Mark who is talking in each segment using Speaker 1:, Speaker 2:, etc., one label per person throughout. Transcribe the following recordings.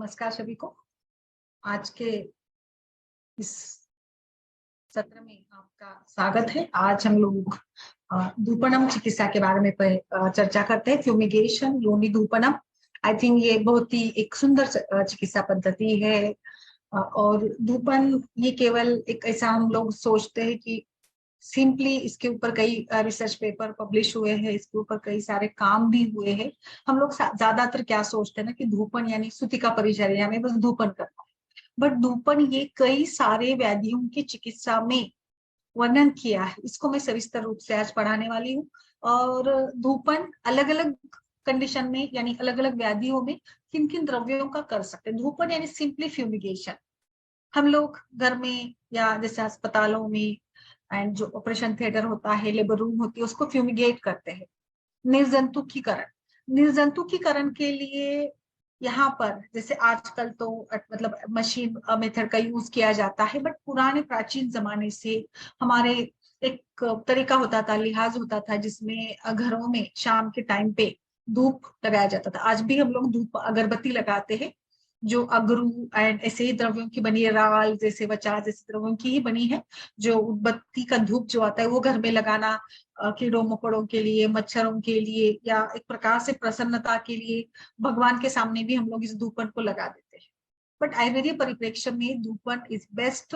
Speaker 1: नमस्कार सभी को। आज के इस सत्र में आपका स्वागत है। आज हम लोग धूपनम चिकित्सा के बारे में चर्चा करते हैं। फ्यूमिगेशन योनि धूपनम। आई थिंक ये बहुत ही एक सुंदर चिकित्सा पद्धति है। और धूपन ये केवल एक ऐसा हम लोग सोचते हैं कि सिंपली इसके ऊपर कई रिसर्च पेपर पब्लिश हुए हैं, इसके ऊपर कई सारे काम भी हुए हैं। हम लोग ज्यादातर क्या सोचते हैं ना कि धूपन यानी सूती का परिचर्या में बस धूपन करना है। बट धूपन ये कई सारे व्याधियों की चिकित्सा में वर्णन किया है। इसको मैं सविस्तर रूप से आज पढ़ाने वाली हूँ। और धूपन अलग अलग कंडीशन में यानी अलग अलग व्याधियों में किन किन द्रव्यों का कर सकते हैं। धूपन यानी सिंपली फ्यूमिगेशन। हम लोग घर में या जैसे अस्पतालों में एंड जो ऑपरेशन थिएटर होता है, लेबर रूम होती है, उसको फ्यूमिगेट करते हैं। निर्जंतुकीकरण के लिए यहाँ पर जैसे आजकल तो मतलब मशीन मेथड का यूज किया जाता है। बट पुराने प्राचीन जमाने से हमारे एक तरीका होता था, लिहाज होता था, जिसमें घरों में शाम के टाइम पे धूप लगाया जाता था। आज भी हम लोग धूप अगरबत्ती लगाते हैं जो अगरू एंड ऐसे ही द्रव्यों की बनी है, राल जैसे वचा जैसे द्रव्यों की ही बनी है। जो उदबत्ती का धूप जो आता है वो घर में लगाना कीड़ों मकोड़ों के लिए, मच्छरों के लिए, या एक प्रकार से प्रसन्नता के लिए भगवान के सामने भी हम लोग इस धूपन को लगा देते हैं। बट आयुर्वेदिक परिप्रेक्ष्य में धूपन is best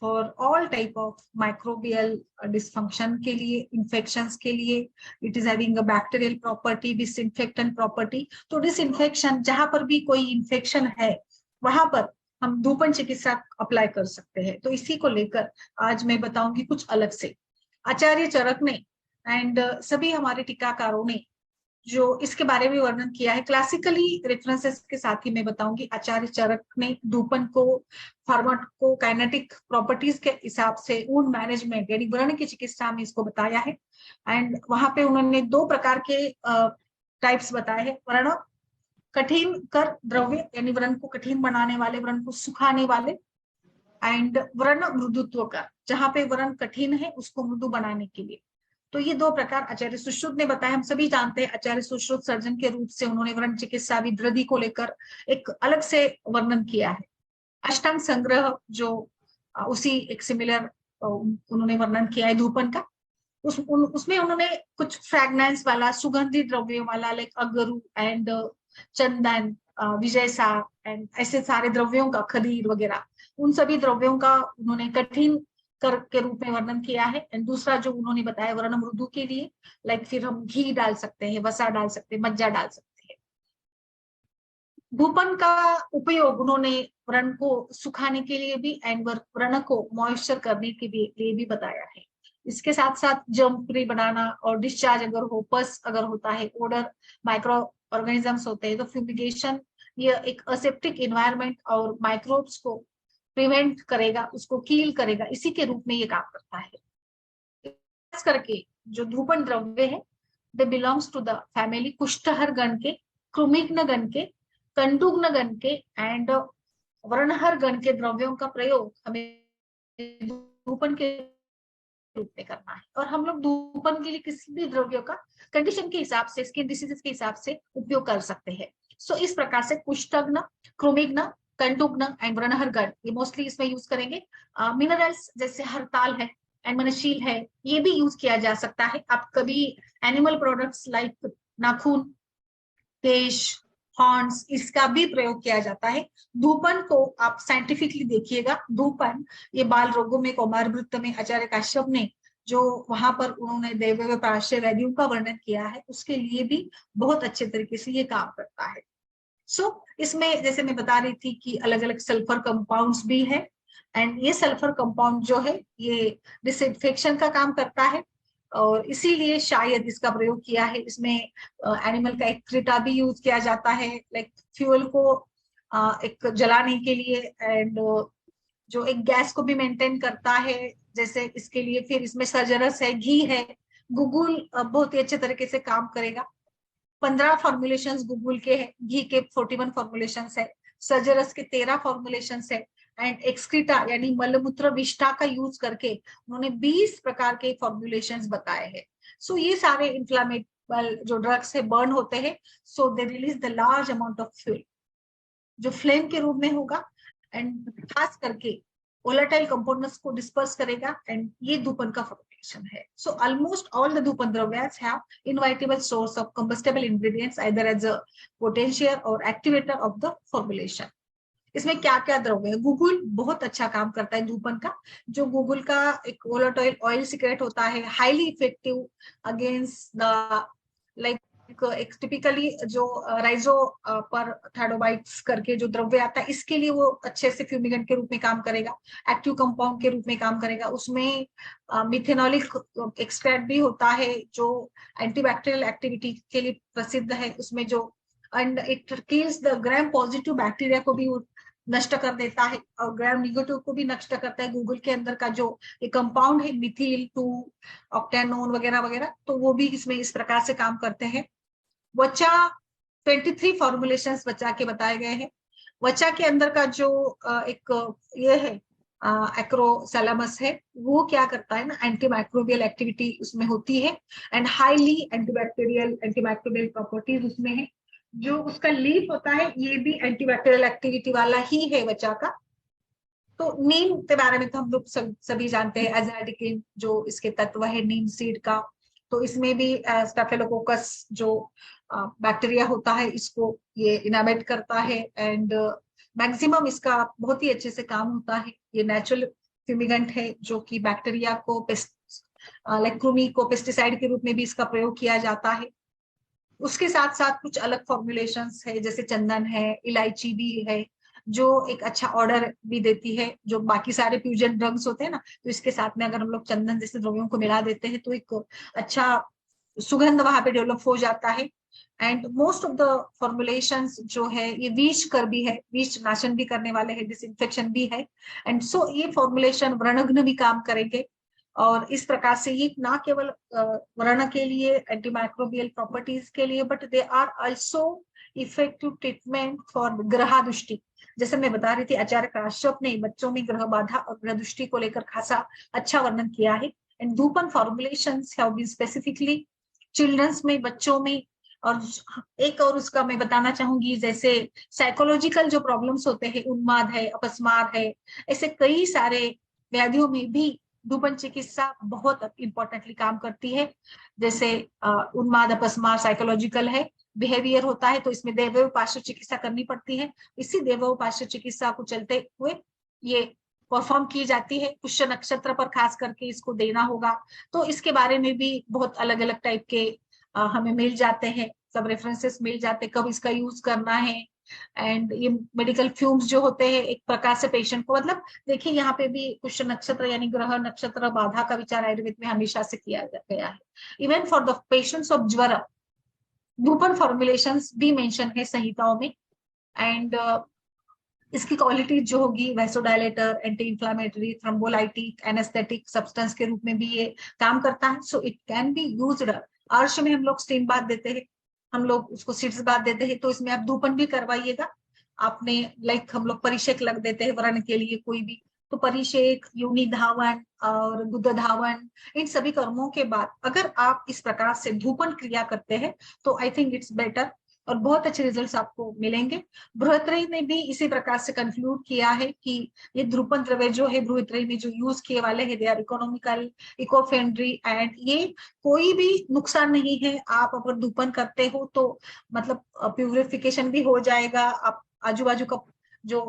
Speaker 1: for all type of microbial dysfunction के लिए, इन्फेक्शंस के लिए। It is having a bacterial property, disinfectant property. तो डिसइंफेक्शन जहां पर भी कोई इन्फेक्शन है वहां पर हम धूपन चिकित्सा अप्लाई कर सकते हैं। तो इसी को लेकर आज मैं बताऊंगी कुछ अलग से। आचार्य चरक ने एंड सभी हमारे टीकाकारों ने जो इसके बारे में वर्णन किया है, क्लासिकली रेफरेंसेस के साथ ही मैं बताऊंगी। आचार्य चरक ने धूपन को फार्माको काइनेटिक प्रॉपर्टीज के हिसाब से वुंड मैनेजमेंट यानी व्रण की चिकित्सा में इसको बताया है। एंड वहां पे उन्होंने दो प्रकार के टाइप्स बताए हैं। व्रण कठिन कर द्रव्य यानी व्रण को कठिन बनाने वाले, व्रण को सुखाने वाले, एंड व्रण मृदुत्व कर, जहां पे व्रण कठिन है उसको मृदु बनाने के लिए। तो ये दो प्रकार आचार्य सुश्रुत ने बताया। हम सभी जानते हैं आचार्य सुश्रुत सर्जन के रूप से उन्होंने व्रण चिकित्सा विधि को लेकर एक अलग से वर्णन किया है। अष्टांग संग्रह जो उसी एक सिमिलर उन्होंने वर्णन किया है धूपन का। उसमें उन्होंने कुछ फ्रेगनेंस वाला, सुगंधित द्रव्यों वाला, लाइक अगरू एंड चंदन, विजयसा एंड ऐसे सारे द्रव्यों का, खदीर वगैरह, उन सभी द्रव्यों का उन्होंने कठिन कर के रूप में वर्णन किया है। एंड दूसरा जो उन्होंने बताया वर्ण मृदु के लिए, लाइक फिर हम घी डाल सकते हैं, वसा डाल सकते हैं, मज्जा डाल सकते हैं। धूपन का उपयोग उन्होंने व्रण को सुखाने के लिए भी एंड व्रण को मॉइस्चर करने के लिए भी बताया है। इसके साथ साथ जर्म फ्री बनाना और डिस्चार्ज अगर हो, पस अगर होता है, ओडर माइक्रो ऑर्गेनिजम्स होते हैं, तो फ्यूमिगेशन ये एक असेप्टिक इन्वायरमेंट और माइक्रोब्स को प्रिवेंट करेगा, उसको कील करेगा, इसी के रूप में ये काम करता है। खास करके जो धूपन द्रव्य है, they belongs to the family कुष्ठहर गण के, कृमिघ्न गण के, कंडुग्न गण के एंड वर्णहर गण के द्रव्यों का प्रयोग हमें धूपन के रूप में करना है। और हम लोग धूपन के लिए किसी भी द्रव्यों का कंडीशन के हिसाब से, स्किन डिसीजेस के हिसाब से उपयोग कर सकते हैं। सो इस प्रकार से कुष्ठग्न, क्रोमिग्न, कंडुग्न एंड व्रणहर गण ये मोस्टली इसमें यूज करेंगे। मिनरल्स जैसे हरताल है एंड मनशील है, ये भी यूज किया जा सकता है। आप कभी एनिमल प्रोडक्ट्स लाइक नाखून, केश, हॉर्न्स, इसका भी प्रयोग किया जाता है। धूपन को आप साइंटिफिकली देखिएगा। धूपन ये बाल रोगों में, कौमार वृत्त में आचार्य काश्यप ने जो वहां पर उन्होंने दैव प्राश्य वैद्यों का वर्णन किया है, उसके लिए भी बहुत अच्छे तरीके से ये काम करता है। सो इसमें जैसे मैं बता रही थी कि अलग अलग सल्फर कंपाउंड्स भी है। एंड ये सल्फर कंपाउंड जो है ये डिसइंफेक्शन का काम करता है, और इसीलिए शायद इसका प्रयोग किया है। इसमें एनिमल का एक्क्रीटा भी यूज किया जाता है, लाइक फ्यूल को एक जलाने के लिए, एंड जो एक गैस को भी मेंटेन करता है जैसे इसके लिए। फिर इसमें सर्जरस है, घी है, गुगुल बहुत ही अच्छे तरीके से काम करेगा। 15 फॉर्मुलेशंस गुगुल के हैं, घी के 41 फॉर्मुलेशंस है, सर्जरस के 13 फॉर्मुलेशंस है, एंड एक्सक्रीटा यानी मलमूत्र विष्ठा का यूज करके उन्होंने 20 प्रकार के फॉर्मुलेशंस बताए हैं। सो ये सारे इन्फ्लामेबल जो ड्रग्स है बर्न होते हैं, so they release the large amount of fuel. जो फ्लेम के रूप में होगा एंड खास करके वोलेटाइल कंपाउंड्स को डिस्पर्स करेगा, एंड ये धूपन का फॉर्मुलेशन है. सो ऑलमोस्ट ऑल द धूपन द्रव्यास have inevitable source of combustible ingredients either as a potentiator और एक्टिवेटर ऑफ द फॉर्मुलेशन. इसमें क्या क्या द्रव्य है? गूगल बहुत अच्छा काम करता है धूपन का. जो गूगल का एक वोलेटाइल ऑयल सिगरेट होता है, highly effective against the like एक टिपिकली जो राइजो पर थाइडोबाइट्स करके जो द्रव्य आता है, इसके लिए वो अच्छे से फ्यूमिगेंट के रूप में काम करेगा, एक्टिव कंपाउंड के रूप में काम करेगा. उसमें मिथेनॉलिक एक्सट्रैक्ट भी होता है जो एंटीबैक्टीरियल एक्टिविटी के लिए प्रसिद्ध है. उसमें जो and it kills the gram positive bacteria को भी नष्ट कर देता है और ग्राम निगेटिव को भी नष्ट करता है. गूगल के अंदर का जो ये कंपाउंड है मिथिल 2 ऑक्टेनोन वगैरह वगैरह, तो वो भी इसमें इस प्रकार से काम करते हैं. वचा 23 फॉर्मुलेशंस वचा के बताए गए हैं. वचा के अंदर का जो एक ये है एक्रोसैलामस है, वो क्या करता है ना, एंटीमाइक्रोबियल एक्टिविटी उसमें होती है and highly antibacterial antimicrobial properties उसमें है. जो उसका लीफ होता है ये भी एंटीबैक्टीरियल एक्टिविटी वाला ही है वचा का. तो नीम के बारे में तो हम लोग सभी जानते हैं, एजाडिकिन जो इसके तत्व है नीम सीड का. तो इसमें भी स्टेफिलोकोकस जो बैक्टीरिया होता है इसको ये इनहिबिट करता है एंड मैक्सिमम इसका बहुत ही अच्छे से काम होता है. ये नेचुरल फ्यूमिगेंट है जो कि बैक्टीरिया को लाइक कृमि को पेस्टिसाइड के रूप में भी इसका प्रयोग किया जाता है. उसके साथ साथ कुछ अलग फॉर्मुलेशंस है, जैसे चंदन है, इलायची भी है जो एक अच्छा ऑर्डर भी देती है. जो बाकी सारे फ्यूजन ड्रग्स होते हैं ना, तो इसके साथ में अगर हम लोग चंदन जैसे द्रव्यों को मिला देते हैं तो एक अच्छा सुगंध वहां पे डेवलप हो जाता है. And most of the formulations जो है ये विष कर भी है, विष नाशन भी करने वाले हैं, डिसइंफेक्शन भी है. एंड सो ये फॉर्मुलेशन व्रणघ्न भी काम करेंगे. और इस प्रकार से ये ना केवल व्रण के लिए एंटीमाइक्रोबियल प्रॉपर्टीज के लिए, but they are also effective treatment for ग्रह दृष्टि. जैसे मैं बता रही थी, आचार्य काश्यप ने बच्चों में ग्रह बाधा और ग्रह दृष्टि को लेकर खासा अच्छा वर्णन किया है. एंड धूपन formulations have been specifically childrens में, बच्चों में. और एक और उसका मैं बताना चाहूंगी, जैसे साइकोलॉजिकल जो प्रॉब्लम्स होते हैं, उन्माद है, अपस्मार है, ऐसे कई सारे व्याधियों में भी धूपन चिकित्सा बहुत इंपॉर्टेंटली काम करती है. जैसे उन्माद अपस्मार साइकोलॉजिकल है, बिहेवियर होता है, तो इसमें देवों पार्श्व चिकित्सा करनी पड़ती है. इसी देवों पार्श्व चिकित्सा को चलते हुए ये परफॉर्म की जाती है. पुष्य नक्षत्र पर खास करके इसको देना होगा. तो इसके बारे में भी बहुत अलग अलग टाइप के हमें मिल जाते हैं, सब रेफरेंसेस मिल जाते हैं कब इसका यूज करना है. एंड ये मेडिकल फ्यूम्स जो होते हैं एक प्रकार से पेशेंट को, मतलब देखिए यहाँ पे भी पुष्य नक्षत्र यानी ग्रह नक्षत्र बाधा का विचार आयुर्वेद में हमेशा से किया गया है. Even for the patients of ज्वर धूपन फॉर्मुलेशंस भी मेंशन है संहिताओं में. एंड इसकी क्वालिटी जो होगी vasodilator, anti inflammatory, thrombolytic, anaesthetic substance के रूप में भी ये काम करता है. So it can be used. अर्श में हम लोग स्टीम बाथ देते हैं, हम लोग उसको सिट्स बाथ देते हैं, तो इसमें आप धूपन भी करवाइएगा. आपने लाइक हम लोग परिषेक लग देते हैं व्रण के लिए कोई भी, तो परिषेक, योनि धावन और गुद धावन, इन सभी कर्मों के बाद अगर आप इस प्रकार से धूपन क्रिया करते हैं तो आई थिंक इट्स बेटर और बहुत अच्छे रिजल्ट्स आपको मिलेंगे. बृहत्रयी ने भी इसी प्रकार से कंक्लूड किया है कि ये धूपन द्रव्य जो है बृहत्रयी में जो यूज किए वाले हैं, they are economical, eco friendly and ये कोई भी नुकसान नहीं है. आप अगर धूपन करते हो तो मतलब प्यूरिफिकेशन भी हो जाएगा, आप आजू बाजू का जो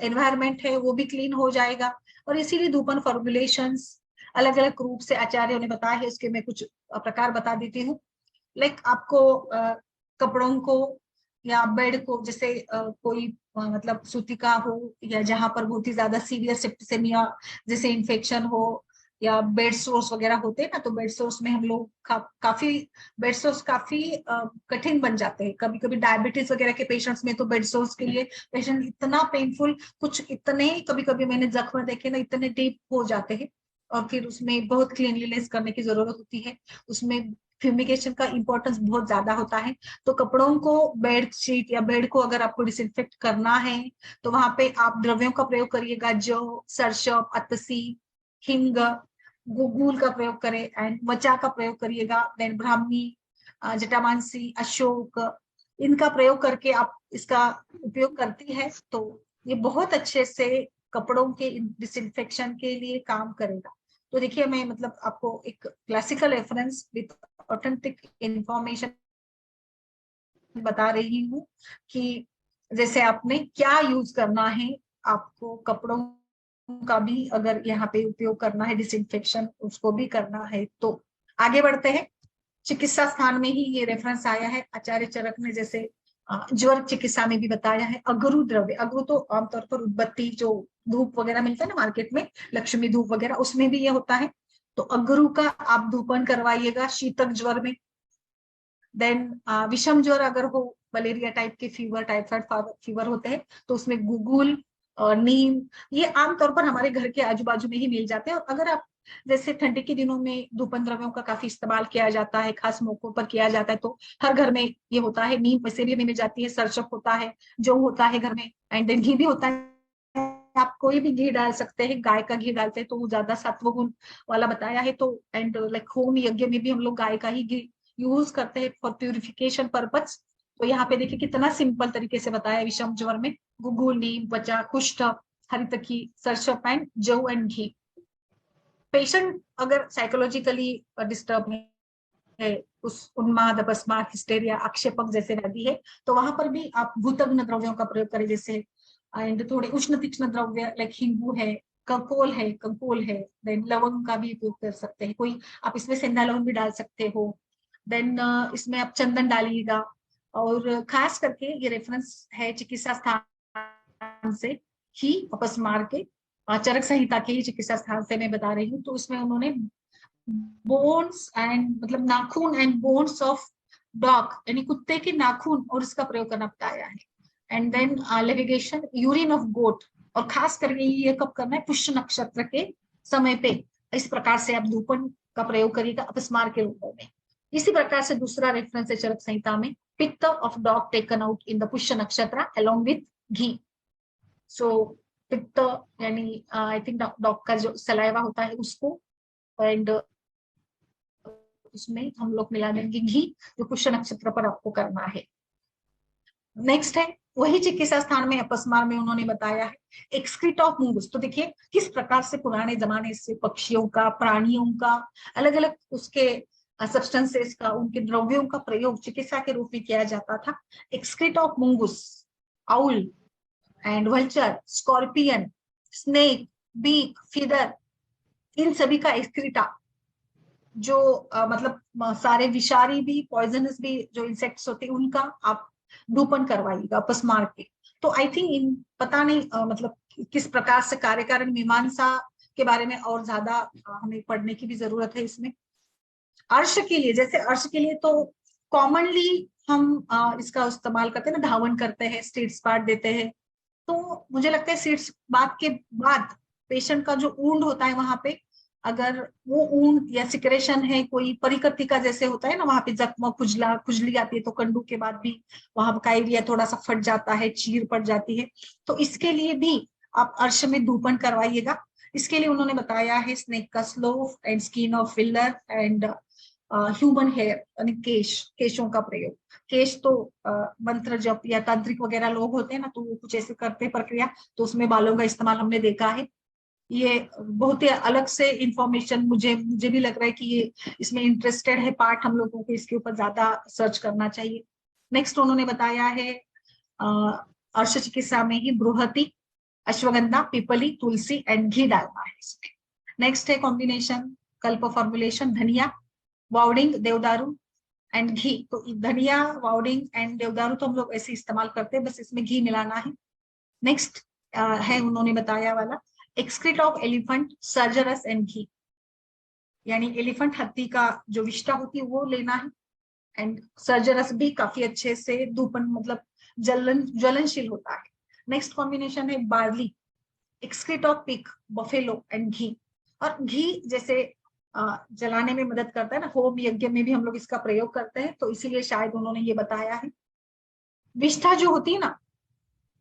Speaker 1: एनवायरमेंट है वो भी क्लीन हो जाएगा. और इसीलिए धूपन फॉर्मुलेशंस अलग अलग रूप से आचार्यों ने बताया है. उसके मैं कुछ प्रकार बता देती हूँ. लाइक आपको कपड़ों को या बेड को, जैसे कोई मतलब सूतिका हो या जहां पर बहुत ही ज्यादा सीवियर सेप्टिसेमिया जैसे इन्फेक्शन हो या बेड सोर्स वगैरह होते हैं ना, तो बेड सोर्स में हम लोग काफी बेड सोर्स काफी कठिन बन जाते हैं. कभी कभी डायबिटीज वगैरह के पेशेंट्स में तो बेड सोर्स के लिए पेशेंट इतना पेनफुल, कुछ इतने कभी कभी मैंने जख्म देखे ना इतने डीप हो जाते हैं और फिर उसमें बहुत क्लीनलीनेस करने की जरूरत होती है. उसमें फ्यूमिगेशन का इंपॉर्टेंस बहुत ज्यादा होता है. तो कपड़ों को, बेड शीट या बेड को अगर आपको डिसइंफेक्ट करना है तो वहां पे आप द्रव्यों का प्रयोग करिएगा, जो सरसों, अतसी, हिंग, गुगुल का प्रयोग करें एंड वचा का प्रयोग करिएगा. देन ब्राह्मी, जटामांसी, अशोक, इनका प्रयोग करके आप इसका उपयोग करती है तो ये बहुत अच्छे से कपड़ों के डिसइंफेक्शन के लिए काम करेगा। तो देखिए मैं मतलब आपको एक classical reference with authentic information बता रही हूँ कि जैसे आपने क्या यूज करना है, आपको कपड़ों का भी अगर यहाँ पे उपयोग करना है, डिसइंफेक्शन उसको भी करना है। तो आगे बढ़ते हैं। चिकित्सा स्थान में ही ये रेफरेंस आया है। आचार्य चरक ने जैसे ज्वर चिकित्सा में भी बताया है। अगरु द्रव्य, अगरु तो आमतौर पर उदबत्ती जो धूप वगैरह मिलता है ना मार्केट में, लक्ष्मी धूप वगैरह, उसमें भी ये होता है। तो अगरु का आप धूपन करवाइएगा शीतक ज्वर में। देन विषम ज्वर अगर हो, मलेरिया टाइप के फीवर, टाइफाइड फीवर होते हैं, तो उसमें गुगुल और नीम, ये आमतौर पर हमारे घर के आजू बाजू में ही मिल जाते हैं। और अगर आप जैसे ठंडी के दिनों में धूपन द्रव्यों का काफी इस्तेमाल किया जाता है, खास मौकों पर किया जाता है, तो हर घर में ये होता है। नीम वैसे भी मिल जाती है, सरसों होता है, जो होता है घर में, एंड देन घी भी होता है। आप कोई भी घी डाल सकते हैं, गाय का घी डालते हैं तो वो ज्यादा सत्व गुण वाला बताया है। तो एंड लाइक होम यज्ञ में भी हम लोग गाय का ही घी यूज करते हैं फॉर प्यूरिफिकेशन पर्पज। तो यहाँ पे देखिए कितना सिंपल तरीके से बताया है। विषम ज्वर में गुगुल, नीम, त्वचा, कुष्ठ, हरितकी, सरसों एंड जव एंड घी। पेशेंट अगर साइकोलॉजिकली डिस्टर्ब है, उस उन्माद, अपस्मार, हिस्टेरिया, आक्षेपक जैसे व्याधि है, तो वहां पर भी आप भूतग्न द्रव्यों का प्रयोग करें, जैसे एंड थोड़े उष्ण तीक्ष्ण द्रव्य लाइक हिंगू है, कंकोल है, देन लवंग का भी उपयोग कर सकते हैं। कोई आप इसमें सेंधा लवंग भी डाल सकते हो। देन इसमें आप चंदन डालिएगा। और खास करके ये रेफरेंस है चिकित्सा स्थान से ही, अपस्मार के चरक संहिता के ही चिकित्सा स्थान से मैं बता रही हूँ। तो उसमें उन्होंने बोन्स एंड मतलब नाखून एंड बोन्स ऑफ डॉग यानी कुत्ते के नाखून और इसका प्रयोग करना बताया है। And then levigation urine of goat, और खास करके ये कब करना है, पुष्य नक्षत्र के समय पे इस प्रकार से आप धूपन का प्रयोग करिएगा अपस्मार के रूपों में। इसी प्रकार से दूसरा रेफरेंस है चरक संहिता में, पित्त of dog taken out in the Pushya नक्षत्र अलोंग विथ घी। सो पित्त यानी आई थिंक डॉग का जो सलाइवा होता है उसको, एंड उसमें हम लोग मिला देंगे घी, जो पुष्य नक्षत्र पर आपको करना है। नेक्स्ट है वही चिकित्सा स्थान में अपस्मार में उन्होंने बताया है एक्सक्रीट ऑफ मुंगस। तो देखिए किस प्रकार से पुराने जमाने से पक्षियों का, प्राणियों का, अलग अलग उसके सब्सटेंसेस का, उनके द्रव्यों का प्रयोग चिकित्सा के रूप में किया जाता था। एक्सक्रीट ऑफ मुंगस, owl and vulture, scorpion, snake, beak, feather, इन सभी का एक्सक्रीटा, जो मतलब सारे विषारी भी, पॉइजनस भी जो इंसेक्ट्स होते हैं, उनका आप धूपन करवाइएगा अपस्मार के। तो आई थिंक इन पता नहीं मतलब किस प्रकार से कार्यकारण मीमांसा के बारे में और ज्यादा हमें पढ़ने की भी जरूरत है इसमें। अर्श के लिए, जैसे अर्श के लिए तो कॉमनली हम इसका इस्तेमाल करते हैं ना, धावन करते हैं, स्टीट्स पार्ट देते हैं। तो मुझे लगता है सीड्स बात के बाद पेशेंट का जो ऊंड होता है वहां पे, अगर वो ऊंड या सिक्रेशन है, कोई परिकर्तिका जैसे होता है ना, वहां पे जख्म, खुजली आती है, तो कंडू के बाद भी वहां का एरिया थोड़ा सा फट जाता है, चीर पड़ जाती है, तो इसके लिए भी आप अर्श में धूपन करवाइएगा। इसके लिए उन्होंने बताया है स्नेक का slough and skin of filler and human hair यानी केशों का प्रयोग। केश तो मंत्र जप या तांत्रिक वगैरह लोग होते हैं ना, तो वो कुछ ऐसे करते प्रक्रिया, तो उसमें बालों का इस्तेमाल हमने देखा है। ये बहुत ही अलग से इंफॉर्मेशन मुझे भी लग रहा है कि ये इसमें इंटरेस्टेड है पार्ट, हम लोगों को इसके ऊपर ज्यादा सर्च करना चाहिए। नेक्स्ट उन्होंने बताया है अर्श चिकित्सा में ही बृहति, अश्वगंधा, पिपली, तुलसी एंड घी डालना है इसमें। नेक्स्ट है कॉम्बिनेशन कल्प फॉर्मुलेशन, धनिया, वाउडिंग, देवदारू एंड घी। तो धनिया, वाउडिंग एंड देवदारू तो हम लोग ऐसे इस्तेमाल करते हैं, बस इसमें घी मिलाना है। नेक्स्ट है उन्होंने बताया वाला एक्सक्रीट ऑफ एलिफेंट, सर्जरस एंड घी, यानी एलिफेंट हत्ती का जो विष्ठा होती है वो लेना है, एंड सर्जरस भी काफी अच्छे से धूपन मतलब ज्वलनशील होता है। नेक्स्ट कॉम्बिनेशन है barley, excrete of pig, buffalo and ghee. और घी जैसे जलाने में मदद करता है ना, होम यज्ञ में भी हम लोग इसका प्रयोग करते हैं, तो इसीलिए शायद उन्होंने ये बताया है। विष्ठा जो होती है ना,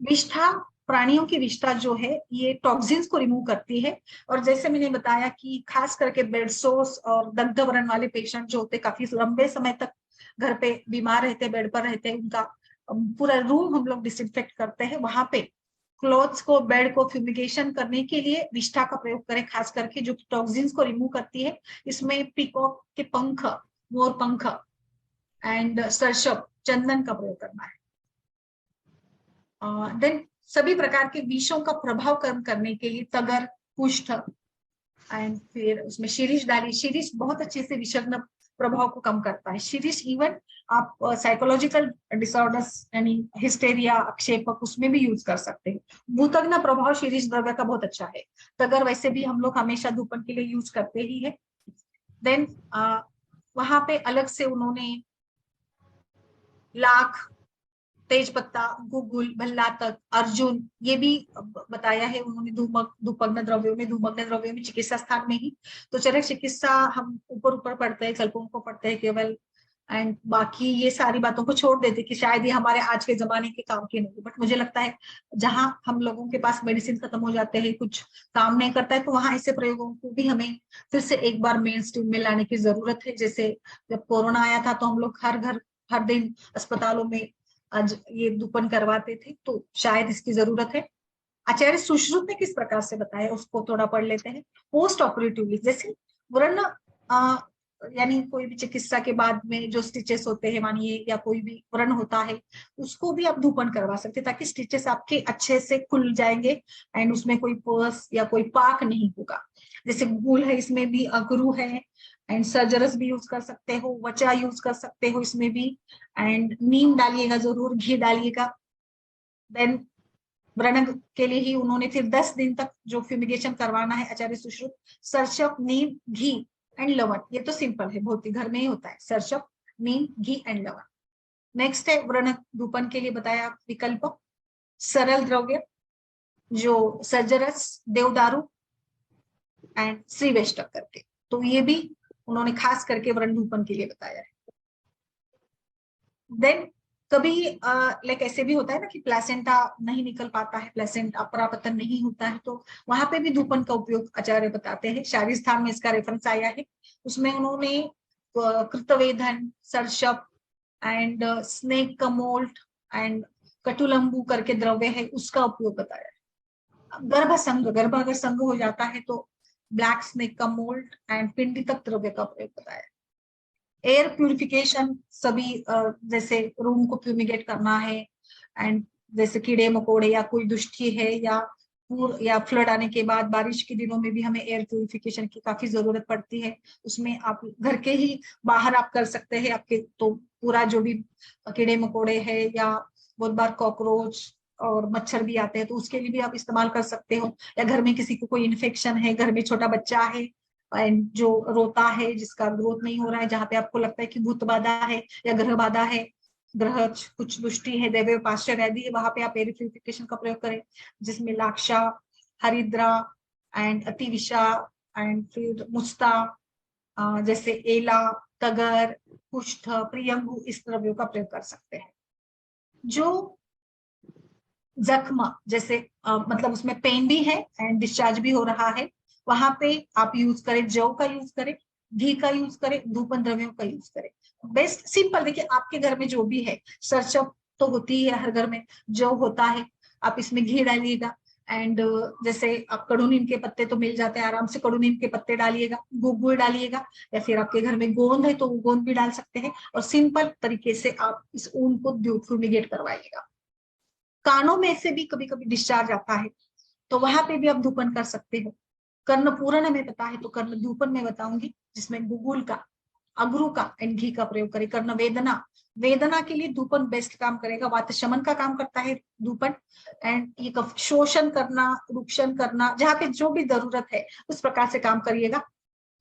Speaker 1: विष्ठा, प्राणियों की विष्ठा जो है ये टॉक्सिन्स को रिमूव करती है। और जैसे मैंने बताया कि खास करके बेड सोर्स और दग्ध वरण वाले पेशेंट जो होते काफी लंबे समय तक घर पे बीमार रहते, बेड पर रहते हैं, उनका पूरा रूम हम लोग डिसइंफेक्ट करते हैं, वहां पे क्लोथ्स को, बेड को फ्यूमिगेशन करने के लिए विष्ठा का प्रयोग करें, खास करके जो टॉक्सिन्स को रिमूव करती है। इसमें पीकॉक के पंख, मोर पंख एंड सरसप, चंदन का प्रयोग करना है। देन सभी प्रकार के विषों का प्रभाव कम करने के लिए तगर, कुष्ठ एंड फिर उसमें शीरीष डालिए। शीरीष बहुत अच्छे से विषग्न प्रभाव को कम करता है। शीरीष इवन आप साइकोलॉजिकल डिसऑर्डर्स यानी हिस्टेरिया, आक्षेपक, उसमें भी यूज कर सकते हैं। भूतग्न प्रभाव शीरीष द्रव्य का बहुत अच्छा है। तगर वैसे भी हम लोग हमेशा धूपन के लिए यूज करते ही है। देन वहां पे अलग से उन्होंने लाख, तेज पत्ता, गुगुल, भल्लातक, अर्जुन, ये भी बताया है उन्होंने धूपग्न द्रव्यों में, धूमग्न द्रव्यों में चिकित्सा स्थान में ही। तो चरक चिकित्सा हम ऊपर ऊपर पढ़ते हैं, कल्पों को पढ़ते हैं केवल, एंड बाकी ये सारी बातों को छोड़ देते कि शायद ये हमारे आज के जमाने के काम के नहीं। बट मुझे लगता है जहां हम लोगों के पास मेडिसिन खत्म हो जाते हैं, कुछ काम नहीं करता है, तो वहां ऐसे प्रयोगों को भी हमें फिर से एक बार मेन स्ट्रीम में लाने की जरूरत है। जैसे जब कोरोना आया था तो हम लोग हर घर, हर दिन अस्पतालों में आज ये धूपन करवाते थे, तो शायद इसकी जरूरत है। आचार्य सुश्रुत ने किस प्रकार से बताया उसको थोड़ा पढ़ लेते हैं। पोस्ट ऑपरेटिवली, जैसे व्रण यानी कोई भी चिकित्सा के बाद में जो स्टिचेस होते हैं, मानिए या कोई भी व्रण होता है, उसको भी आप धूपन करवा सकते हैं, ताकि स्टिचेस आपके अच्छे से खुल जाएंगे एंड उसमें कोई पर्स या कोई पाक नहीं होगा। जैसे गुल है, इसमें भी अगरू है, एंड सर्जरस भी यूज कर सकते हो, वचा यूज कर सकते हो इसमें भी, एंड नीम डालिएगा जरूर, घी डालिएगा। देन व्रण के लिए ही उन्होंने फिर 10 दिन तक जो फ्यूमिगेशन करवाना है आचार्य सुश्रुत, सरसप, नीम, घी एंड लवण। ये तो सिंपल है, बहुत ही घर में ही होता है, सरसप, नीम, घी एंड लवण। नेक्स्ट है व्रण धूपन के लिए बताया विकल्प, सरल द्रव्य जो सर्जरस, देवदारू एंड श्रीवेष्टक करके, तो ये भी उन्होंने खास करके व्रण धूपन के लिए बताया है। देन कभी लाइक ऐसे भी होता है ना कि प्लेसेंटा नहीं निकल पाता है, प्लेसेंटा परापतन नहीं होता है, तो वहां पे भी धूपन का उपयोग आचार्य बताते हैं। शारीर स्थान में इसका रेफरेंस आया है, उसमें उन्होंने कृतवेधन, सरसप एंड स्नेक का मोल्ट एंड कटुलंबू करके द्रव्य है, उसका उपयोग बताया है। गर्भसंग, गर्भ अगर संग हो जाता है तो ब्लैक स्नेक का मोल्ट एंड पिंडितक द्रव्य का प्रयोग बताया। एयर प्यूरिफिकेशन, सभी जैसे रूम को फ्यूमिगेट करना है, एंड जैसे कीड़े मकोड़े या कोई दुष्टि है या फ्लड आने के बाद बारिश के दिनों में भी हमें एयर प्यूरिफिकेशन की काफी जरूरत पड़ती है। उसमें आप घर के ही बाहर आप कर सकते हैं, आपके तो पूरा जो भी कीड़े मकोड़े है या बहुत बार कॉकरोच और मच्छर भी आते हैं, तो उसके लिए भी आप इस्तेमाल कर सकते हो। या घर में किसी को कोई इन्फेक्शन है, घर में छोटा बच्चा है एंड जो रोता है, जिसका ग्रोथ नहीं हो रहा है, जहाँ पे आपको लगता है कि भूत बाधा है या ग्रह बाधा है, ग्रह कुछ दुष्टि है, दैव पाश्चर आदि है, वहां पे आप एयर प्यूरिफिकेशन का प्रयोग करें, जिसमें लाक्षा, हरिद्रा एंड अतिविषा एंड फिर मुस्ता, जैसे एला, तगर, कुष्ठ, प्रियंगु, इस द्रव्यों का प्रयोग कर सकते हैं। जो जख्म, जैसे मतलब उसमें पेन भी है एंड डिस्चार्ज भी हो रहा है, वहां पे आप यूज करें, जौ का यूज करें, घी का यूज करें, धूपन द्रव्यों का यूज करें। बेस्ट सिंपल, देखिए आपके घर में जो भी है, सरसप तो होती है हर घर में, जौ होता है, आप इसमें घी डालिएगा, एंड जैसे आप कड़ू नीम के पत्ते तो मिल जाते हैं आराम से, कड़ू नीम के पत्ते डालिएगा, गुड़ डालिएगा, या फिर आपके घर में गोंद है तो गोंद भी डाल सकते हैं, और सिंपल तरीके से आप इस ऊन को फ्यूमिगेट करवाइएगा। कानों में से भी कभी कभी डिस्चार्ज आता है, तो वहां पे भी आप धूपन कर सकते हो। कर्ण पूरण में पता है तो कर्ण धूपन में बताऊंगी, जिसमें गुगुल का, अगरू का एंड घी का प्रयोग करें। कर्ण वेदना, वेदना के लिए धूपन बेस्ट काम करेगा, वात शमन का काम करता है धूपन, एंड ये कफ शोषण करना, रुक्षण करना, जहाँ पे जो भी जरूरत है उस प्रकार से काम करिएगा।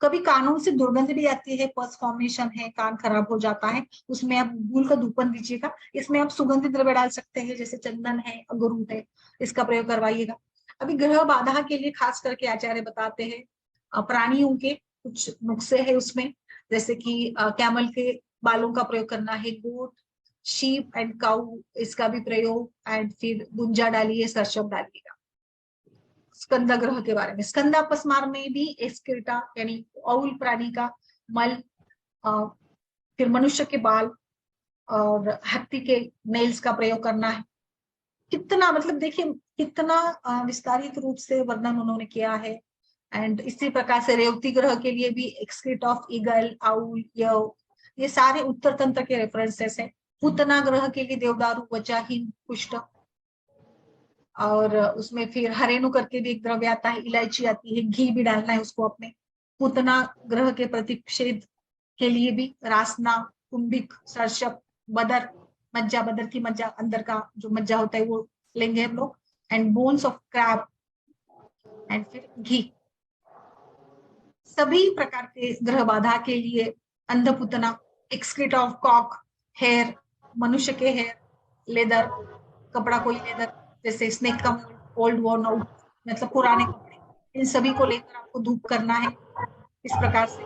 Speaker 1: कभी कानों से दुर्गंध भी आती है, पस फॉर्मेशन है, कान खराब हो जाता है, उसमें आप गुल का धूपन दीजिएगा। इसमें आप सुगंधित द्रव्य डाल सकते हैं, जैसे चंदन है, अगरू है, इसका प्रयोग करवाइएगा। अभी ग्रह बाधा के लिए खास करके आचार्य बताते हैं प्राणियों के कुछ नुस्खे है उसमें, जैसे कि कैमल के बालों का प्रयोग करना है, गोट, शीप एंड काऊ, इसका भी प्रयोग, एंड फिर गुंजा डालिए, सरसप डालिएगा। स्कंद ग्रह के बारे में, स्कंदापस्मार में भी एस्किल्टा यानी औल प्राणी का मल, फिर मनुष्य के बाल, और हत्ती के नेल्स का प्रयोग करना है। कितना मतलब देखिए कितना विस्तारित रूप से वर्णन उन्होंने किया है। एंड इसी प्रकार से रेवती ग्रह के लिए भी एक्सक्रीट ऑफ ईगल, आउल, यव, ये सारे उत्तर तंत्र के रेफरेंसेस है। पूतना ग्रह के लिए देवदारू, वचा, हिंग, कुष्ठ, और उसमें फिर हरेनु करके भी एक द्रव्य आता है, इलायची आती है, घी भी डालना है उसको अपने। पूतना ग्रह के प्रतिषेध के लिए भी रासना, कुंभिक, सरशप, बदर, मज्जा, बदर की मज्जा, अंदर का जो मज्जा होता है वो लेंगे हम लोग, and bones of crab, and फिर घी। सभी प्रकार के ग्रह बाधा के लिए अंधपुतना, एक्सक्रीट ऑफ कॉक, हेयर, मनुष्य के हेयर, लेदर, कपड़ा कोई लेदर जैसे स्नेक का मोल्ड, ओल्ड वर्न आउट, मतलब पुराने कपड़े, इन सभी को लेकर आपको धूप करना है। इस प्रकार से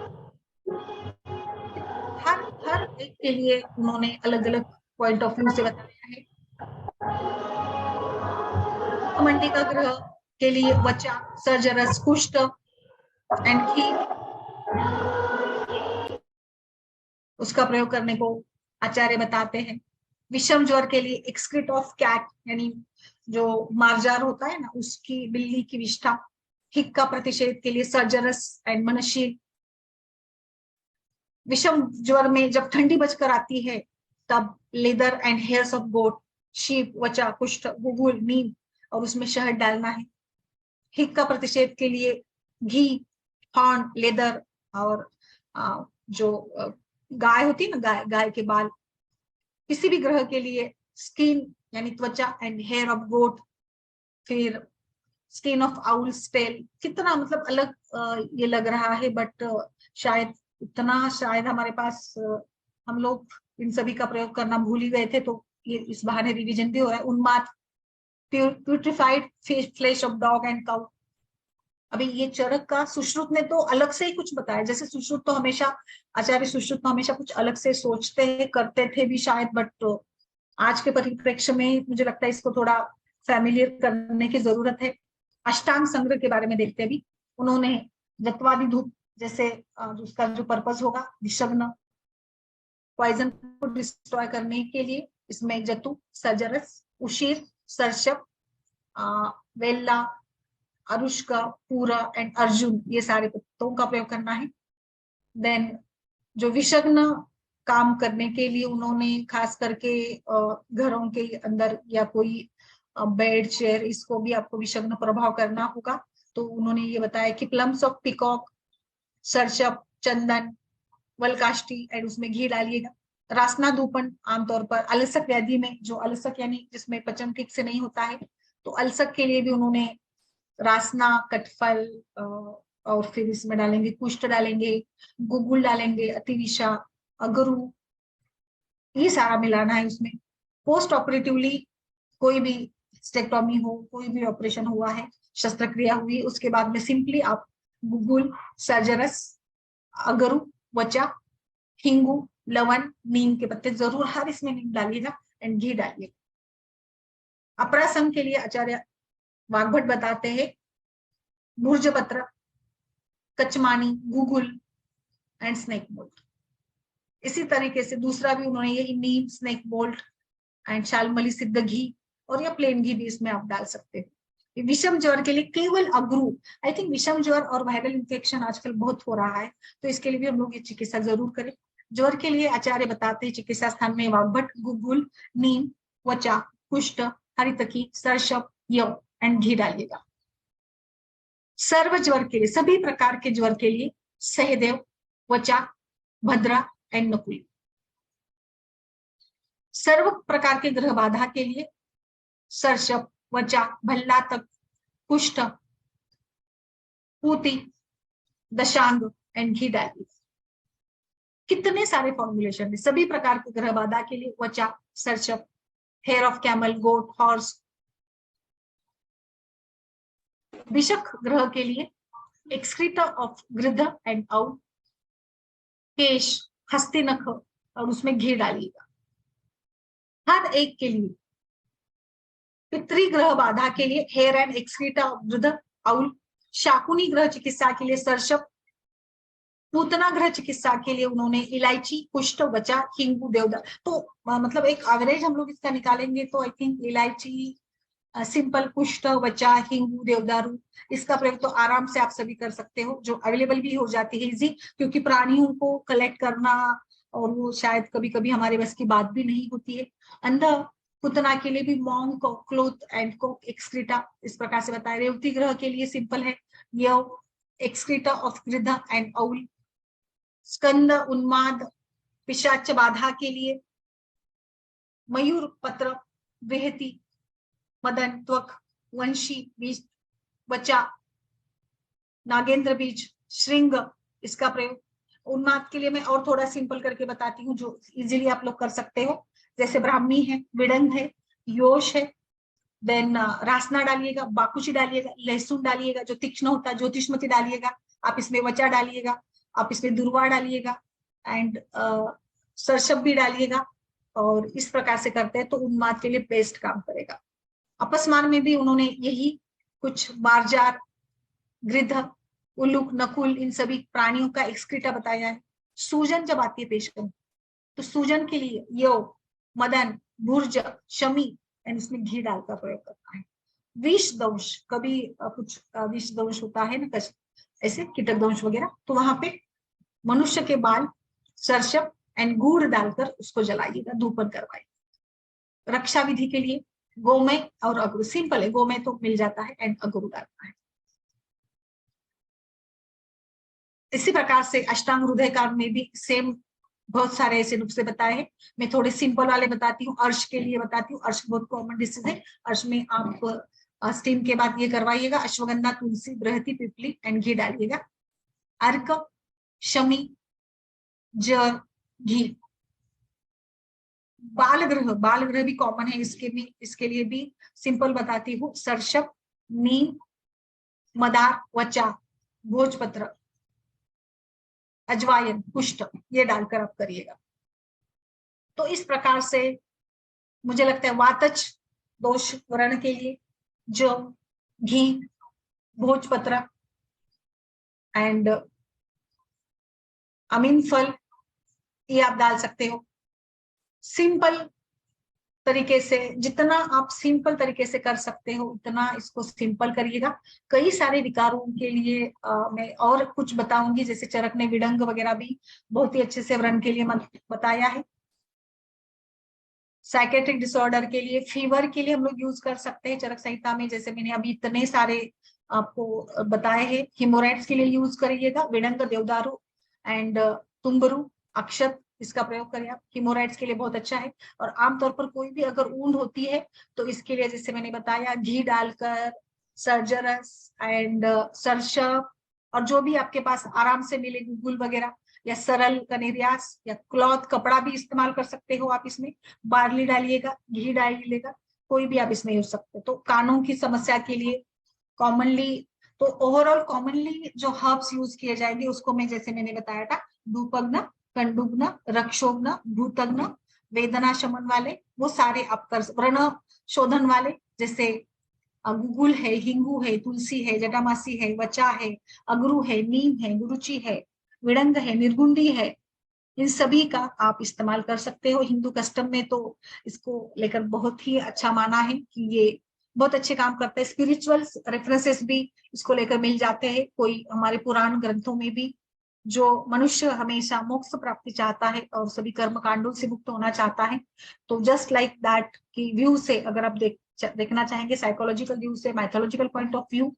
Speaker 1: हर हर एक के लिए उन्होंने अलग अलग पॉइंट ऑफ व्यू से बताया है। मंडी का ग्रह के लिए वचा, सर्जरस, कुष्ठ एंड घी, उसका प्रयोग करने को आचार्य बताते हैं। विषम ज्वर के लिए एक्सक्रीट ऑफ कैट, यानी जो मार्जार होता है ना उसकी, बिल्ली की विष्ठा। हिक का प्रतिषेध के लिए सर्जरस एंड मनशील। विषम ज्वर में जब ठंडी बजकर आती है तब leather and hairs of goat, sheep, वचा, कुष्ठ, गुगुल, नीम, और उसमें शहद डालना है। हिक का प्रतिषेध के लिए घी, हॉर्न, लेदर, और जो गाय होती है ना, गाय के बाल। किसी भी ग्रह के लिए स्किन यानी त्वचा एंड हेयर ऑफ गोट, फिर स्किन ऑफ आउल स्टेल। कितना मतलब अलग ये लग रहा है, बट शायद इतना शायद हमारे पास हम लोग इन सभी का प्रयोग करना भूल ही गए थे, तो ये इस बहाने रिवीजन भी हो रहा है। उन्माद, putrified flesh of dog and cow. अभी ये चरक का सुश्रुत ने तो अलग से ही कुछ बताया, जैसे सुश्रुत तो हमेशा, आचार्य सुश्रुत तो हमेशा कुछ अलग से सोचते हैं, करते थे भी शायद, बट आज के परिप्रेक्ष्य में मुझे लगता है इसको थोड़ा फैमिलियर करने की जरूरत है। अष्टांग संग्रह के बारे में देखते हैं अभी। उन्होंने जत्वादि धूप, जैसे उसका जो पर्पस होगा विषग्न, पॉइजन को डिस्ट्रॉय करने के लिए, इसमें जतु, सर्जरस, उशीर, सरशप, वेल्ला, अरुष्का, पूरा एंड अर्जुन, ये सारे पत्तों का प्रयोग करना है। देन जो विषग्न काम करने के लिए उन्होंने खास करके घरों के अंदर या कोई बेड, चेयर, इसको भी आपको विषग्न प्रभाव करना होगा। तो उन्होंने ये बताया कि प्लम्स ऑफ पिकॉक, सरशप, चंदन, वलकाष्टी, एंड उसमें घी डालिएगा। रासना धूपन आमतौर पर अलसक व्याधि में, जो अलसक यानी जिसमें पचन ठीक से नहीं होता है, तो अलसक के लिए भी उन्होंने रासना, कटफल, और फिर इसमें डालेंगे कुष्ठ, डालेंगे गुगुल, डालेंगे अतिविषा, अगरू, ये सारा मिलाना है उसमें। पोस्ट ऑपरेटिवली कोई भी स्टेक्टोमी हो, कोई भी ऑपरेशन हुआ है, शस्त्रक्रिया हुई, उसके बाद में सिंपली आप गुगुल, सर्जरस, अगरू, वचा, हिंगू, लवन, नीम के पत्ते जरूर हर इसमें नीम डालिएगा, एंड घी डालिएगा। अपरासंग के लिए आचार्य वाग्भट बताते हैं भुर्जपत्र, कचमानी, गुगुल एंड स्नेक बोल्ट। इसी तरीके से दूसरा भी उन्होंने यही नीम, स्नेक बोल्ट एंड शालमली सिद्ध घी, और या प्लेन घी भी इसमें आप डाल सकते हैं। विषम ज्वर के लिए केवल अगरू, आई थिंक विषम ज्वर और वायरल इन्फेक्शन आजकल बहुत हो रहा है, तो इसके लिए भी हम लोग ये चिकित्सा जरूर करें। ज्वर के लिए आचार्य बताते हैं चिकित्सा स्थान में वाग्भट, गुगुल, नीम, वचा, कुष्ठ, हरितकी, सरशप, यव एंड घी डालिएगा। सर्व ज्वर के लिए, सभी प्रकार के ज्वर के लिए सहदेव, वचा, भद्रा एंड नकुली। सर्व प्रकार के ग्रह बाधा के लिए सरशप, वचा, भल्लातक, कुष्ठ, पूती, दशांग एंड घी डालिए। कितने सारे फॉर्मुलेशन है। सभी प्रकार के ग्रह बाधा के लिए वचा, सरशप, hair of camel, goat, horse. विषक ग्रह के लिए एक्सक्रीटा ऑफ गृध एंड आउ, केश, हस्तिनख, और उसमें घी डालिएगा। हर एक के लिए पितृग्रह बाधा के लिए हेयर एंड एक्सक्रीटा ऑफ गृध, आउल। शाकुनी ग्रह चिकित्सा के लिए सरशप, पूतना ग्रह चिकित्सा के लिए उन्होंने इलायची, कुष्ठ, वचा, हिंगू, देवदार। तो मतलब एक एवरेज हम लोग इसका निकालेंगे तो आई थिंक इलायची, सिंपल, कुष्ठ, वचा, हिंगू, देवदारू, इसका प्रयोग तो आराम से आप सभी कर सकते हो, जो अवेलेबल भी हो जाती है इजी, क्योंकि प्राणियों को कलेक्ट करना और वो शायद कभी कभी हमारे बस की बात भी नहीं होती है। अंदर पुतना के लिए भी मॉन्ग को क्लोथ एंड को एक्सक्रीटा, इस प्रकार से बताया। रेवती ग्रह के लिए सिंपल है, ये एक्सक्रीटा ऑफ गृध एंड औल। स्कंद, उन्माद, पिशाच बाधा के लिए मयूर पत्र, वेहती, मदन, त्वक, वंशी बीज, बचा, नागेंद्र बीज, श्रृंग, इसका प्रयोग। उन्माद के लिए मैं और थोड़ा सिंपल करके बताती हूँ जो इजीली आप लोग कर सकते हो, जैसे ब्राह्मी है, विडंग है, योश है, देन रासना डालिएगा, बाकुची डालिएगा, लहसुन डालिएगा जो तीक्ष्ण होता है, ज्योतिषमती डालिएगा, आप इसमें वचा डालिएगा, आप इसमें दुर्वा डालिएगा, एंड सरसब भी डालिएगा, और इस प्रकार से करते हैं तो उन्माद के लिए बेस्ट काम करेगा। अपस्मार में भी उन्होंने यही कुछ मार्जार, गृध, उल्लूक, नकुल, इन सभी प्राणियों का एक्सक्रीटा बताया है। सूजन जब आती है पेशेंट में, तो सूजन के लिए यो, मदन, भुर्ज, शमी, एंड इसमें घी डालकर प्रयोग करता है। विष दंश, कभी कुछ विष दंश होता है ना, ऐसे कीटक दंश वगैरह, तो वहां पे मनुष्य के बाल, सरसप एंड गुड़ डालकर उसको जलाइएगा, धूपन करवाइए। रक्षा विधि के लिए गोमय और अगरू, सिंपल है, गोमय तो मिल जाता है, एंड अगरू डालना है। इसी प्रकार से अष्टांग हृदय कार में भी सेम बहुत सारे ऐसे नुस्खे बताए हैं। मैं थोड़े सिंपल वाले बताती हूँ। अर्श के लिए बताती हूँ, अर्श बहुत कॉमन डिसीज है। अर्श में आप स्टीम के बाद ये करवाइएगा, अश्वगंधा, तुलसी, बृहति, पिपली एंड घी डालिएगा। अर्क, शमी, जर, घी। बाल ग्रह भी कॉमन है, इसके लिए भी सिंपल बताती हूँ। सरसप, नीम, मदार, वचा, भोजपत्र, अजवायन, कुष्ठ, ये डालकर आप करिएगा। तो इस प्रकार से मुझे लगता है वातज दोष वर्ण के लिए जो घी, भोजपत्र एंड अमीन फल, ये आप डाल सकते हो। सिंपल तरीके से, जितना आप सिंपल तरीके से कर सकते हो उतना इसको सिंपल करिएगा। कई सारे विकारों के लिए मैं और कुछ बताऊंगी, जैसे चरक ने विडंग वगैरह भी बहुत ही अच्छे से व्रण के लिए बताया है। साइकेट्रिक डिसऑर्डर के लिए, फीवर के लिए हम लोग यूज कर सकते हैं चरक संहिता में, जैसे मैंने अभी इतने सारे आपको बताए हैं। हिमोराइड्स के लिए यूज करिएगा विडंग, देवदारू एंड तुम्बरू, अक्षत, इसका प्रयोग करें आप। हिमोराइड्स के लिए बहुत अच्छा है। और आमतौर पर कोई भी अगर ऊंड होती है तो इसके लिए जैसे मैंने बताया, घी डालकर, सर्जरस एंड सरसप, और जो भी आपके पास आराम से मिले, गूगल वगैरह, या सरल कनेरियास या क्लॉथ कपड़ा भी इस्तेमाल कर सकते हो आप इसमें। बार्ली डालिएगा, घी डालिएगा, कोई भी आप इसमें यूज सकते हो। तो कानों की समस्या के लिए कॉमनली, तो ओवरऑल कॉमनली जो हर्ब्स यूज किए जाएंगे उसको मैं जैसे मैंने बताया था, धूपग्न, कंडुग्न, रक्षोग्न, भूतग्न, वेदना शमन वाले वो सारे आप कर, व्रण शोधन वाले जैसे गुगुल है, हिंगू है, तुलसी है, जटामासी है, वचा है, अगरू है, नीम है, गुरुचि है, विडंग है, निर्गुंडी है, इन सभी का आप इस्तेमाल कर सकते हो। हिंदू कस्टम में तो इसको लेकर बहुत ही अच्छा माना है कि ये बहुत अच्छे काम करते हैं। स्पिरिचुअल रेफरेंसेस भी इसको लेकर मिल जाते हैं, कोई हमारे पुराण ग्रंथों में भी। जो मनुष्य हमेशा मोक्ष प्राप्ति चाहता है और सभी कर्म कांडों से मुक्त होना चाहता है, तो जस्ट लाइक दैट की व्यू से अगर आप देखना चाहेंगे, साइकोलॉजिकल व्यू से, मैथोलॉजिकल पॉइंट ऑफ व्यू,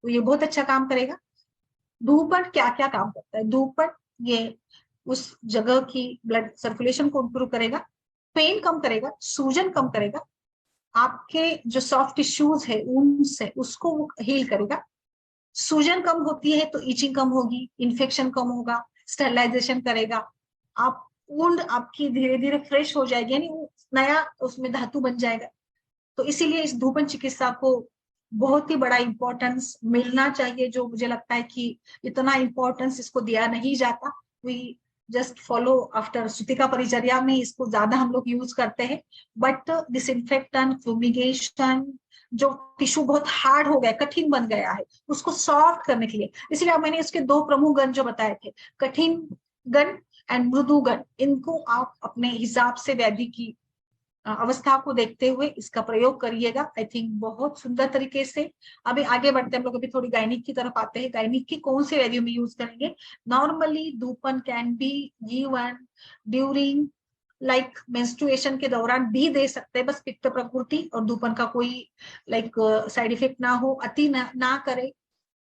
Speaker 1: तो ये बहुत अच्छा काम करेगा। धूपन क्या क्या काम करता है? धूपन ये उस जगह की ब्लड सर्कुलेशन को इंप्रूव करेगा, पेन कम करेगा, सूजन कम करेगा, आपके जो सॉफ्ट टिश्यूज है वुंड्स है उसको हील करेगा। सूजन कम होती है तो इचिंग कम होगी, इन्फेक्शन कम होगा, स्टेरिलाइजेशन करेगा, आप वुंड आपकी धीरे धीरे फ्रेश हो जाएगी, यानी नया उसमें धातु बन जाएगा। तो इसीलिए इस धूपन चिकित्सा को बहुत ही बड़ा इंपॉर्टेंस मिलना चाहिए, जो मुझे लगता है कि इतना इंपॉर्टेंस इसको दिया नहीं जाता। वी जस्ट फॉलो आफ्टर सूतिका परिचर्या में इसको ज्यादा हम लोग यूज करते हैं, बट डिसइंफेक्टेंट, फ्यूमिगेशन, जो टिश्यू बहुत हार्ड हो गया, कठिन बन गया है, उसको सॉफ्ट करने के लिए। इसलिए अब मैंने इसके दो प्रमुख गण जो बताए थे, कठिन गण एंड मृदु गण, इनको आप अपने हिसाब से व्याधि की अवस्था को देखते हुए इसका प्रयोग करिएगा। आई थिंक बहुत सुंदर तरीके से। अभी आगे बढ़ते हैं हम लोग, अभी थोड़ी गायनिक की तरफ आते हैं। गायनिक की कौन से व्याधियों में यूज करेंगे? नॉर्मली धूपन can be given during like menstruation के दौरान भी दे सकते हैं, बस पित्त प्रकृति और धूपन का कोई लाइक साइड इफेक्ट ना हो, अति ना करे,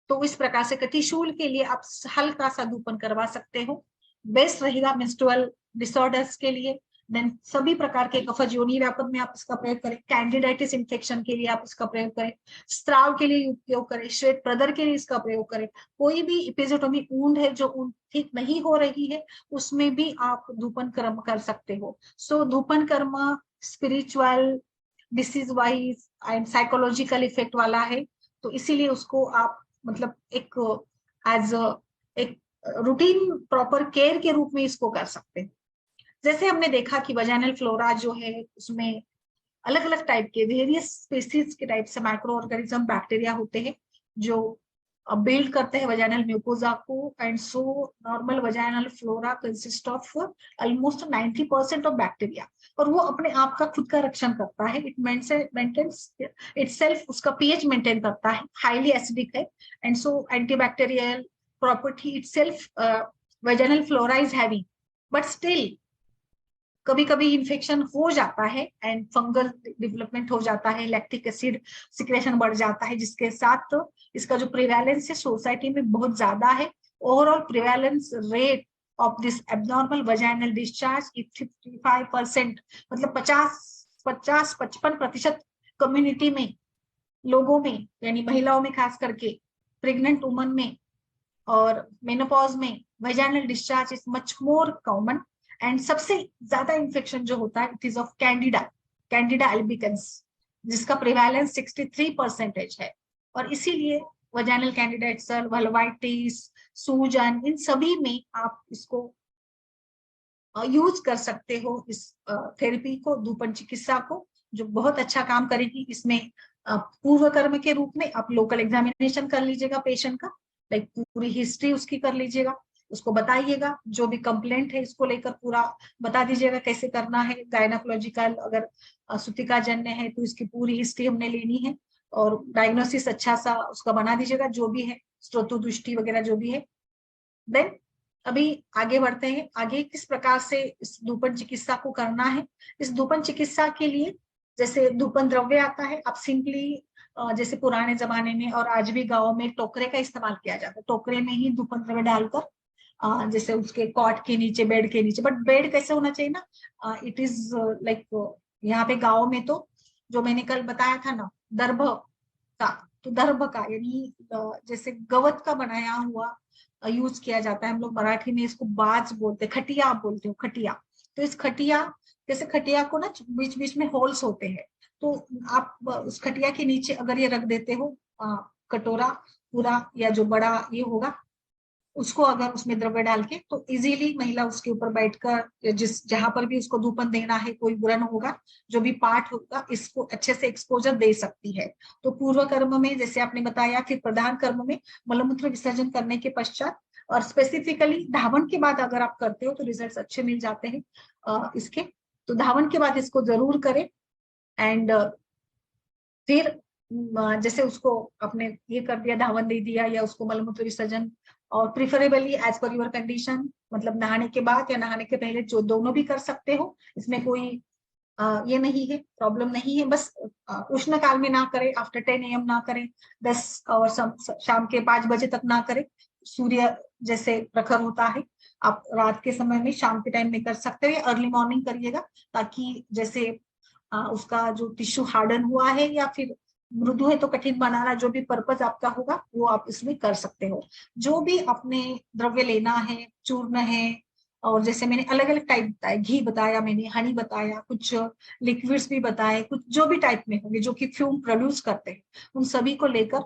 Speaker 1: तो इस प्रकार से कटिशूल के लिए आप हल्का सा धूपन करवा सकते हो। बेस्ट रहेगा मेंस्ट्रुअल डिसऑर्डर्स के लिए। देन सभी प्रकार के कफज योनि व्यापक में आप इसका प्रयोग करें। कैंडिडाइटिस इन्फेक्शन के लिए आप इसका प्रयोग करें। स्त्राव के लिए उपयोग करें। श्वेत प्रदर के लिए इसका प्रयोग करें। कोई भी एपिजोटोमी ऊंड है जो ऊंड ठीक नहीं हो रही है, उसमें भी आप धूपन कर्म कर सकते हो। सो धूपन कर्म spiritual, disease wise and psychological effect वाला है, तो इसीलिए उसको आप मतलब एक एज एक रूटीन प्रॉपर केयर के रूप में इसको कर सकते हैं। जैसे हमने देखा कि वजाइनल फ्लोरा जो है उसमें अलग अलग टाइप के वेरियस स्पीसीज के टाइप से माइक्रो ऑर्गेनिज्म बैक्टीरिया होते हैं जो बिल्ड करते हैं वजाइनल म्यूकोजा को। And so normal vaginal flora consist of almost 90% of bacteria, और वो अपने आप का खुद का रक्षण करता है। इट मेंटेन्स इटसेल्फ, उसका पीएच मेंटेन करता है, हाईली एसिडिक है। And so antibacterial property itself vaginal flora is having, but still कभी कभी इन्फेक्शन हो जाता है एंड फंगल डेवलपमेंट हो जाता है, लैक्टिक एसिड सिक्रेशन बढ़ जाता है, जिसके साथ तो इसका जो प्रिवेलेंस है सोसाइटी में बहुत ज्यादा है। Overall prevalence rate of this abnormal vaginal discharge 55%, मतलब 55% कम्युनिटी में, लोगों में, यानी महिलाओं में खास करके, प्रेग्नेंट वुमन में और मेनोपॉज में vaginal discharge is much more common. And सबसे ज्यादा इन्फेक्शन जो होता है it is of Candida albicans, जिसका प्रिवेलेंस 63% है। और इसीलिए वजाइनल कैंडिडा एक्सल, वल्वाइटिस, सूजन, इन सभी में आप इसको यूज कर सकते हो, इस थेरेपी को, धूपन चिकित्सा को, जो बहुत अच्छा काम करेगी। इसमें पूर्व कर्म के रूप में आप लोकल एग्जामिनेशन कर लीजिएगा पेशेंट का, लाइक पूरी हिस्ट्री उसकी कर लीजिएगा, उसको बताइएगा, जो भी कंप्लेंट है इसको लेकर पूरा बता दीजिएगा कैसे करना है। गायनाकोलॉजिकल अगर सूतिका जन्य है तो इसकी पूरी हिस्ट्री हमने लेनी है, और डायग्नोसिस अच्छा सा उसका बना दीजिएगा, जो भी है स्त्रोतोदृष्टि वगैरह जो भी है। देन अभी आगे बढ़ते हैं, आगे किस प्रकार से इस धूपन चिकित्सा को करना है। इस धूपन चिकित्सा के लिए जैसे धूपन द्रव्य आता है, आप सिंपली जैसे पुराने जमाने में और आज भी गाँव में टोकरे का इस्तेमाल किया जाता है, टोकरे में ही धूपन द्रव्य डालकर जैसे उसके कॉट के नीचे, बेड के नीचे, बट बेड कैसे होना चाहिए ना, इट इज लाइक यहाँ पे गाँव में तो जो मैंने कल बताया था ना दर्भ का, तो दर्भ का यानी जैसे गवत का बनाया हुआ यूज किया जाता है। हम लोग मराठी में इसको बाज बोलते हैं, खटिया आप बोलते हो, खटिया। तो इस खटिया, जैसे खटिया को ना बीच बीच में होल्स होते हैं, तो आप उस खटिया के नीचे अगर ये रख देते हो कटोरा पूरा, या जो बड़ा ये होगा उसको अगर उसमें द्रव्य डाल के, तो इजीली महिला उसके ऊपर बैठकर जिस जहां पर भी उसको धूपन देना है, कोई व्रण होगा, जो भी पार्ट होगा, इसको अच्छे से एक्सपोजर दे सकती है। तो पूर्व कर्म में जैसे आपने बताया, फिर प्रधान कर्म में मलमूत्र विसर्जन करने के पश्चात, और स्पेसिफिकली धावन के बाद अगर आप करते हो तो रिजल्ट अच्छे मिल जाते हैं इसके। तो धावन के बाद इसको जरूर करें। एंड फिर जैसे उसको अपने ये कर दिया, धावन दे दिया या उसको मलमूत्र विसर्जन, और preferably as per your condition, मतलब नहाने के बाद या नहाने के पहले, जो दोनों भी कर सकते हो, इसमें कोई ये नहीं है, प्रॉब्लम नहीं है। बस उष्ण काल में ना करें, आफ्टर 10 AM ना करें, 10 और शाम के 5 बजे तक ना करें, सूर्य जैसे प्रखर होता है। आप रात के समय में, शाम के टाइम में कर सकते हो, अर्ली मॉर्निंग करिएगा, ताकि जैसे उसका जो टिश्यू हार्डन हुआ है या फिर मृदु है तो कठिन बनाना, जो भी पर्पज आपका होगा वो आप इसमें कर सकते हो। जो भी अपने द्रव्य लेना है, चूर्ण है, और जैसे मैंने अलग अलग टाइप बताए, घी बताया मैंने, हनी बताया, कुछ लिक्विड्स भी बताए, कुछ जो भी टाइप में होंगे जो कि फ्यूम प्रोड्यूस करते हैं, उन सभी को लेकर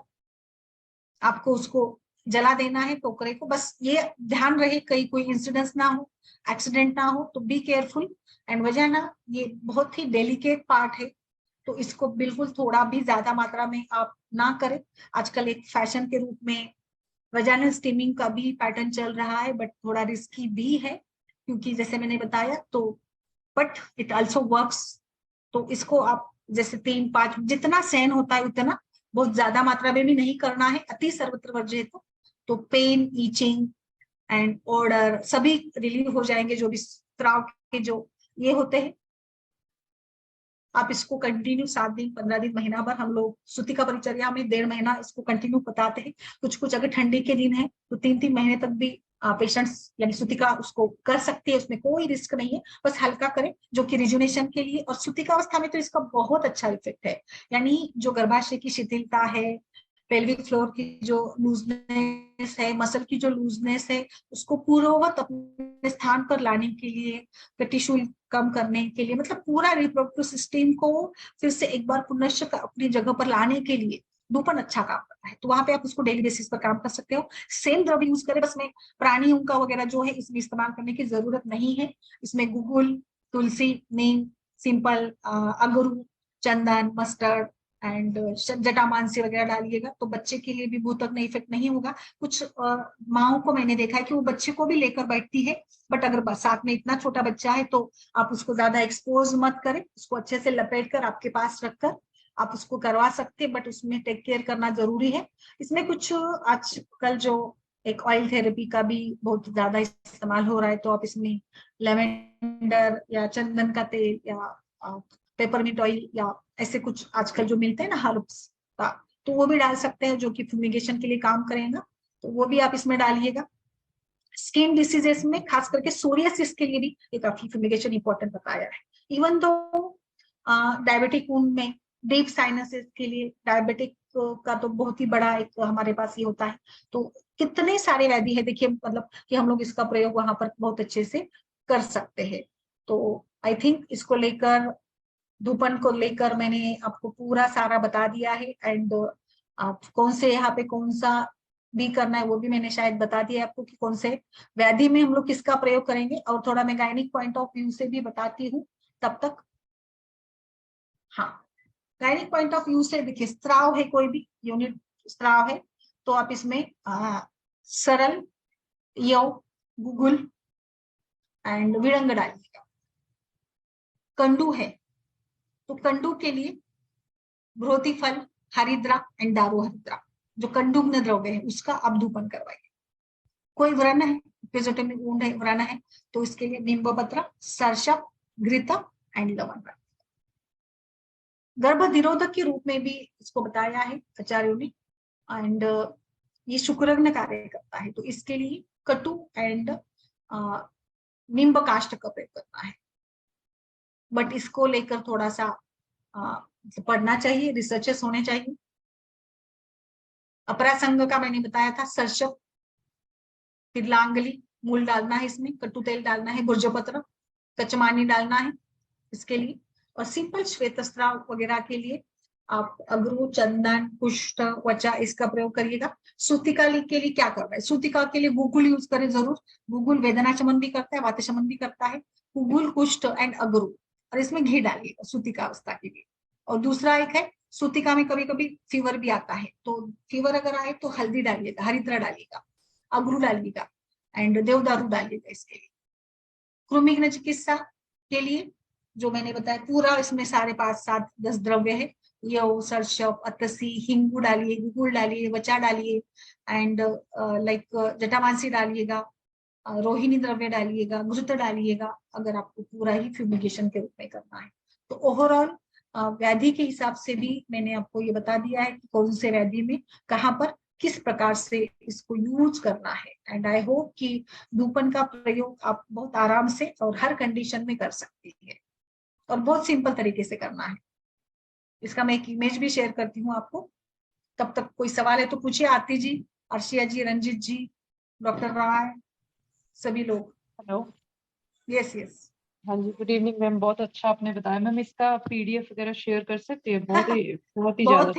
Speaker 1: आपको उसको जला देना है टोकरे को। बस ये ध्यान रहे कहीं कोई इंसिडेंस ना हो, एक्सीडेंट ना हो, तो बी केयरफुल। एंड वजाइना ये बहुत ही डेलिकेट पार्ट है, तो इसको बिल्कुल थोड़ा भी ज्यादा मात्रा में आप ना करें। आजकल एक फैशन के रूप में वजाइनल स्टीमिंग का भी पैटर्न चल रहा है, बट थोड़ा रिस्की भी है, क्योंकि जैसे मैंने बताया तो, बट इट आल्सो वर्क्स। तो इसको आप जैसे 3-5 जितना सहन होता है उतना, बहुत ज्यादा मात्रा में भी नहीं करना है, अति सर्वत्र वर्ज्य। तो पेन, ईचिंग एंड ऑर्डर सभी रिलीव हो जाएंगे, जो भी स्त्राव के जो ये होते हैं। आप इसको कंटिन्यू 7 दिन, 15 दिन, महीना भर, हम लोग सूतिका परिचर्या में 1.5 महीना इसको कंटिन्यू बताते हैं। कुछ कुछ अगर ठंडी के दिन है तो 3-3 महीने तक भी पेशेंट्स यानी सूतिका उसको कर सकते हैं, उसमें कोई रिस्क नहीं है, बस हल्का करें, जो कि रिजुनेशन के लिए। और सूतिका अवस्था में तो इसका बहुत अच्छा इफेक्ट है, यानी जो गर्भाशय की शिथिलता है, पेल्विक फ्लोर की जो लूजनेस है, मसल की जो लूजनेस है, उसको पूर्ववत अपने स्थान पर लाने के लिए, टिश्यू कम करने के लिए, मतलब पूरा रिप्रोडक्टिव सिस्टम को फिर से एक बार पुनश्च अपनी जगह पर लाने के लिए धूपन अच्छा काम करता है। तो वहां पे आप उसको डेली बेसिस पर काम कर सकते हो। सेम द्रव्य यूज करें, बस में प्राणी का वगैरह जो है इसमें इस्तेमाल करने की जरूरत नहीं है। इसमें गुगुल, तुलसी, नीम, सिंपल, अगरू, चंदन, मस्टर्ड एंड जटामांसी वगैरह डालिएगा, तो बच्चे के लिए भी भूतक में इफेक्ट नहीं होगा। कुछ माओ को मैंने देखा है कि वो बच्चे को भी लेकर बैठती है, बट अगर साथ में इतना छोटा बच्चा है तो आप उसको ज्यादा एक्सपोज मत करें, उसको अच्छे से लपेट कर आपके पास रखकर आप उसको करवा सकते हैं, बट उसमें टेक केयर करना जरूरी है। इसमें कुछ आजकल जो एक ऑयल थेरेपी का भी बहुत ज्यादा इस्तेमाल हो रहा है, तो आप इसमें लेवेंडर या चंदन का तेल या पेपरमिंट ऑयल या ऐसे कुछ आजकल जो मिलते हैं ना हर्ब्स का, तो वो भी डाल सकते हैं, जो कि फ्यूमिगेशन के लिए काम करेगा, तो वो भी आप इसमें डालिएगा। स्किन डिसीजेस में खास करके सोरियासिस के लिए भी ये काफी फ्यूमिगेशन इंपॉर्टेंट बताया है। इवन दो डायबिटिक वुंड में, डीप साइनसेस के लिए, डायबिटिक का तो बहुत ही बड़ा एक हमारे पास ये होता है। तो कितने सारे व्याधि है देखिए, मतलब कि हम लोग इसका प्रयोग वहां पर बहुत अच्छे से कर सकते हैं। तो आई थिंक इसको लेकर, धूपन को लेकर मैंने आपको पूरा सारा बता दिया है। एंड आप कौन से यहाँ पे कौन सा भी करना है वो भी मैंने शायद बता दिया आपको, कि कौन से व्याधि में हम लोग किसका प्रयोग करेंगे, और थोड़ा मैं गायनिक पॉइंट ऑफ व्यू से भी बताती हूँ तब तक। हाँ, गायनिक पॉइंट ऑफ व्यू से देखिए, स्त्राव है, कोई भी यूनिट स्त्राव है, तो आप इसमें सरल, यव, गुगुल एंड विरंग डालिएगा। कंडू है तो कंडू के लिए भ्रोती फल, हरिद्रा एंड दारू हरिद्रा, जो कंडुग्न द्रव्य है उसका आप धूपन करवाइए। कोई व्रण है, एपिजोटोमिक वुंड है, व्रण है, तो इसके लिए निम्ब पत्र, सरसप, घृत एंड लवण। गर्भ निरोधक के रूप में भी इसको बताया है आचार्यों ने। एंड ये शुक्रग्न कार्य करता है, तो इसके लिए कटु एंड निम्ब काष्ठ का प्रयोग करना है। बट इसको लेकर थोड़ा सा पढ़ना चाहिए, रिसर्चेस होने चाहिए। अपरासंग का मैंने बताया था, सरसप, तिरलांगली, मूल डालना है इसमें, कटु तेल डालना है, भुर्जपत्र, कचमानी डालना है इसके लिए। और सिंपल श्वेतस्त्राव वगैरह के लिए आप अगरू, चंदन, कुष्ठ, वचा इसका प्रयोग करिएगा। सूतिका के लिए क्या कर रहा है, सूतिका के लिए गुगुल यूज करें जरूर। गुगुल वेदना शमन भी करता है, वात शमन भी करता है। गुगुल, कुष्ठ एंड अगरू, और इसमें घी डालिएगा सूतिका अवस्था के लिए। और दूसरा एक है, सूतिका में कभी कभी फीवर भी आता है, तो फीवर अगर आए तो हल्दी डालिएगा, हरिद्रा डालिएगा, अगरू डालिएगा एंड देवदारू डालिएगा इसके लिए। कृमिघ्न चिकित्सा के लिए जो मैंने बताया पूरा, इसमें सारे 5-7-10 द्रव्य है। यव, सरसप, अतसी, हिंगू डालिए, गुगुल डालिए, वचा डालिए एंड लाइक जटामांसी डालिएगा, रोहिणी द्रव्य डालिएगा, घृत डालिएगा, अगर आपको पूरा ही फ्यूमिगेशन के रूप में करना है। तो ओवरऑल व्याधि के हिसाब से भी मैंने आपको ये बता दिया है कि कौन से व्याधि में कहाँ पर किस प्रकार से इसको यूज करना है। एंड आई होप कि धूपन का प्रयोग आप बहुत आराम से और हर कंडीशन में कर सकती है, और बहुत सिंपल तरीके से करना है। इसका मैं एक इमेज भी शेयर करती हूँ आपको। तब तक कोई सवाल है तो पूछिए, आरती जी, अर्शिया जी, रंजित जी, डॉक्टर राय, सभी लोग।
Speaker 2: हेलो।
Speaker 1: Yes yes.
Speaker 2: हाँ जी, गुड इवनिंग मैम, बहुत अच्छा आपने बताया। मैम इसका पीडीएफ वगैरह शेयर कर सकते हैं? बहुत ही ज्यादा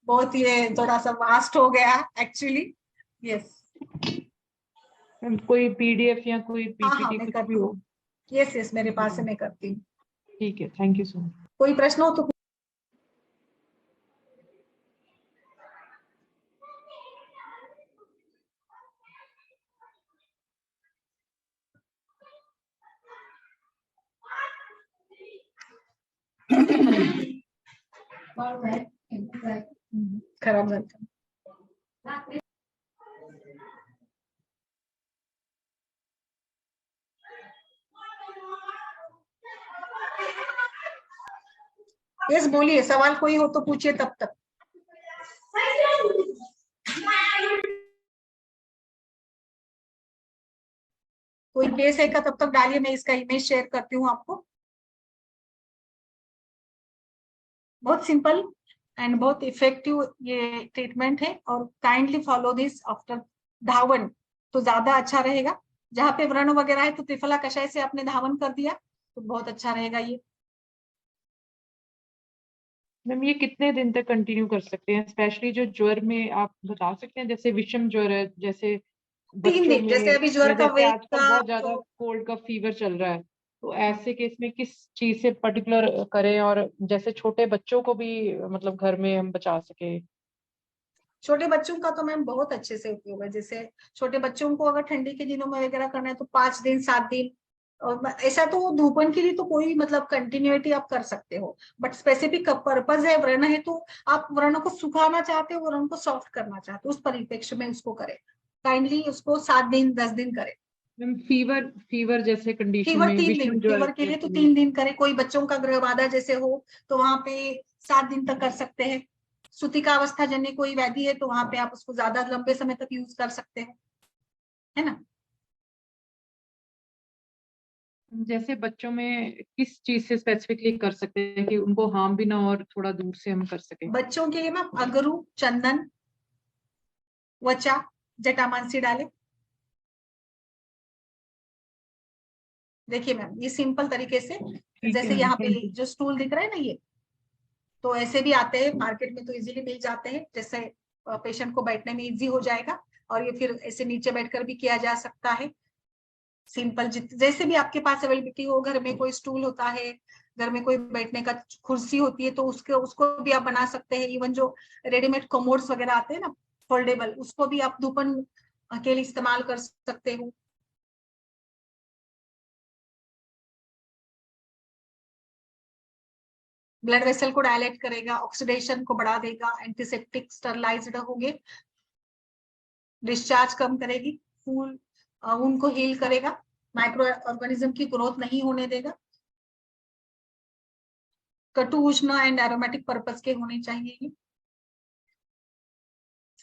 Speaker 1: बहुत ही थोड़ा सा वास्ट हो गया एक्चुअली। यस
Speaker 2: मैम, कोई पीडीएफ या कोई
Speaker 1: हाँ हाँ,
Speaker 2: पीपीटी
Speaker 1: मैं
Speaker 2: कुछ भी
Speaker 1: करती
Speaker 2: हो?
Speaker 1: हूँ। यस यस, मेरे पास है, मैं करती हूँ।
Speaker 2: ठीक है, थैंक यू सो मच।
Speaker 1: कोई प्रश्न हो तो खराब झालं. यस बोलिए, सवाल कोई हो तो पूछिए तब तक. कोई केस है का तब तक डालिए, मैं इसका इमेज शेयर करती हूँ आपको. बहुत सिंपल एंड बहुत इफेक्टिव ये ट्रीटमेंट है, और काइंडली फॉलो दिस आफ्टर धावन तो ज्यादा अच्छा रहेगा. जहाँ पे व्रण वगैरह है तो त्रिफला कषाय से आपने धावन कर दिया तो बहुत अच्छा रहेगा ये.
Speaker 2: मैम ये कितने दिन तक कंटिन्यू कर सकते हैं, स्पेशली जो ज्वर में आप बता सकते हैं, जैसे विषम ज्वर है, जैसे
Speaker 1: 3
Speaker 2: बच्चों
Speaker 1: दिन,
Speaker 2: में,
Speaker 1: जैसे अभी ज्वर
Speaker 2: या
Speaker 1: का
Speaker 2: जैसे
Speaker 1: वेट
Speaker 2: आजकल
Speaker 1: का
Speaker 2: बहुत ज्यादा
Speaker 1: जो
Speaker 2: कोल्ड का फीवर चल रहा है, तो ऐसे केस में किस चीज से पर्टिकुलर करें, और जैसे छोटे बच्चों को भी मतलब घर में हम बचा सके.
Speaker 1: छोटे बच्चों का तो मैम बहुत अच्छे से उपयोग है. जैसे छोटे बच्चों को अगर ठंडी के दिनों में वगैरह करना है तो 5 दिन 7 दिन. और ऐसा तो धूपन के लिए तो कोई मतलब कंटिन्यूटी आप कर सकते हो, बट स्पेसिफिक पर्पज है, व्रण है, तो आप व्रण को सुखाना चाहते हो, व्रण को सॉफ्ट करना चाहते हो, उस परिप्रेक्ष्य में उसको करें. काइंडली उसको 7 दिन 10 दिन करें.
Speaker 2: मैम फीवर फीवर जैसे कंडीशन
Speaker 1: फीवर
Speaker 2: में,
Speaker 1: 3 दिन,
Speaker 2: विषम ज्वर
Speaker 1: फीवर के लिए तो 3 दिन करें. कोई बच्चों का गृह बाधा जैसे हो तो वहां पे 7 दिन तक कर सकते हैं. सूतिका अवस्था जन्य कोई व्याधि है तो वहां पे आप उसको ज्यादा लंबे समय तक यूज कर सकते हैं, है ना.
Speaker 2: जैसे बच्चों में किस चीज से स्पेसिफिकली कर सकते हैं कि उनको हार्म भी ना हो और थोड़ा दूर से हम कर सकें.
Speaker 1: बच्चों के लिए मैम अगरू, चंदन, वचा, जटामांसी डाले. देखिए मैम ये सिंपल तरीके से,
Speaker 2: ठीक है
Speaker 1: जैसे
Speaker 2: मैम,
Speaker 1: यहाँ पे
Speaker 2: थैंक यू.
Speaker 1: जो स्टूल दिख रहा है ना, ये तो ऐसे भी आते हैं मार्केट में, तो इजीली मिल जाते हैं. जैसे पेशेंट को बैठने में इजी हो जाएगा, और ये फिर ऐसे नीचे बैठकर भी किया जा सकता है. सिंपल जैसे भी आपके पास अवेलेबिलिटी हो, घर में कोई स्टूल होता है, घर में कोई बैठने का कुर्सी होती है तो उसको भी आप बना सकते हैं. इवन जो रेडीमेड कमोड्स वगैरह आते हैं ना फोल्डेबल, उसको भी आप धूपन के लिए इस्तेमाल कर सकते हो. ब्लड वेसल को डायलेट करेगा, ऑक्सीडेशन को बढ़ा देगा, एंटीसेप्टिक स्टरलाइज्ड होंगे, डिस्चार्ज कम करेगी, फूल उनको हील करेगा, माइक्रो ऑर्गेनिज्म की ग्रोथ नहीं होने देगा. कटु उष्ण एंड एरोमेटिक पर्पस के होने चाहिए. ये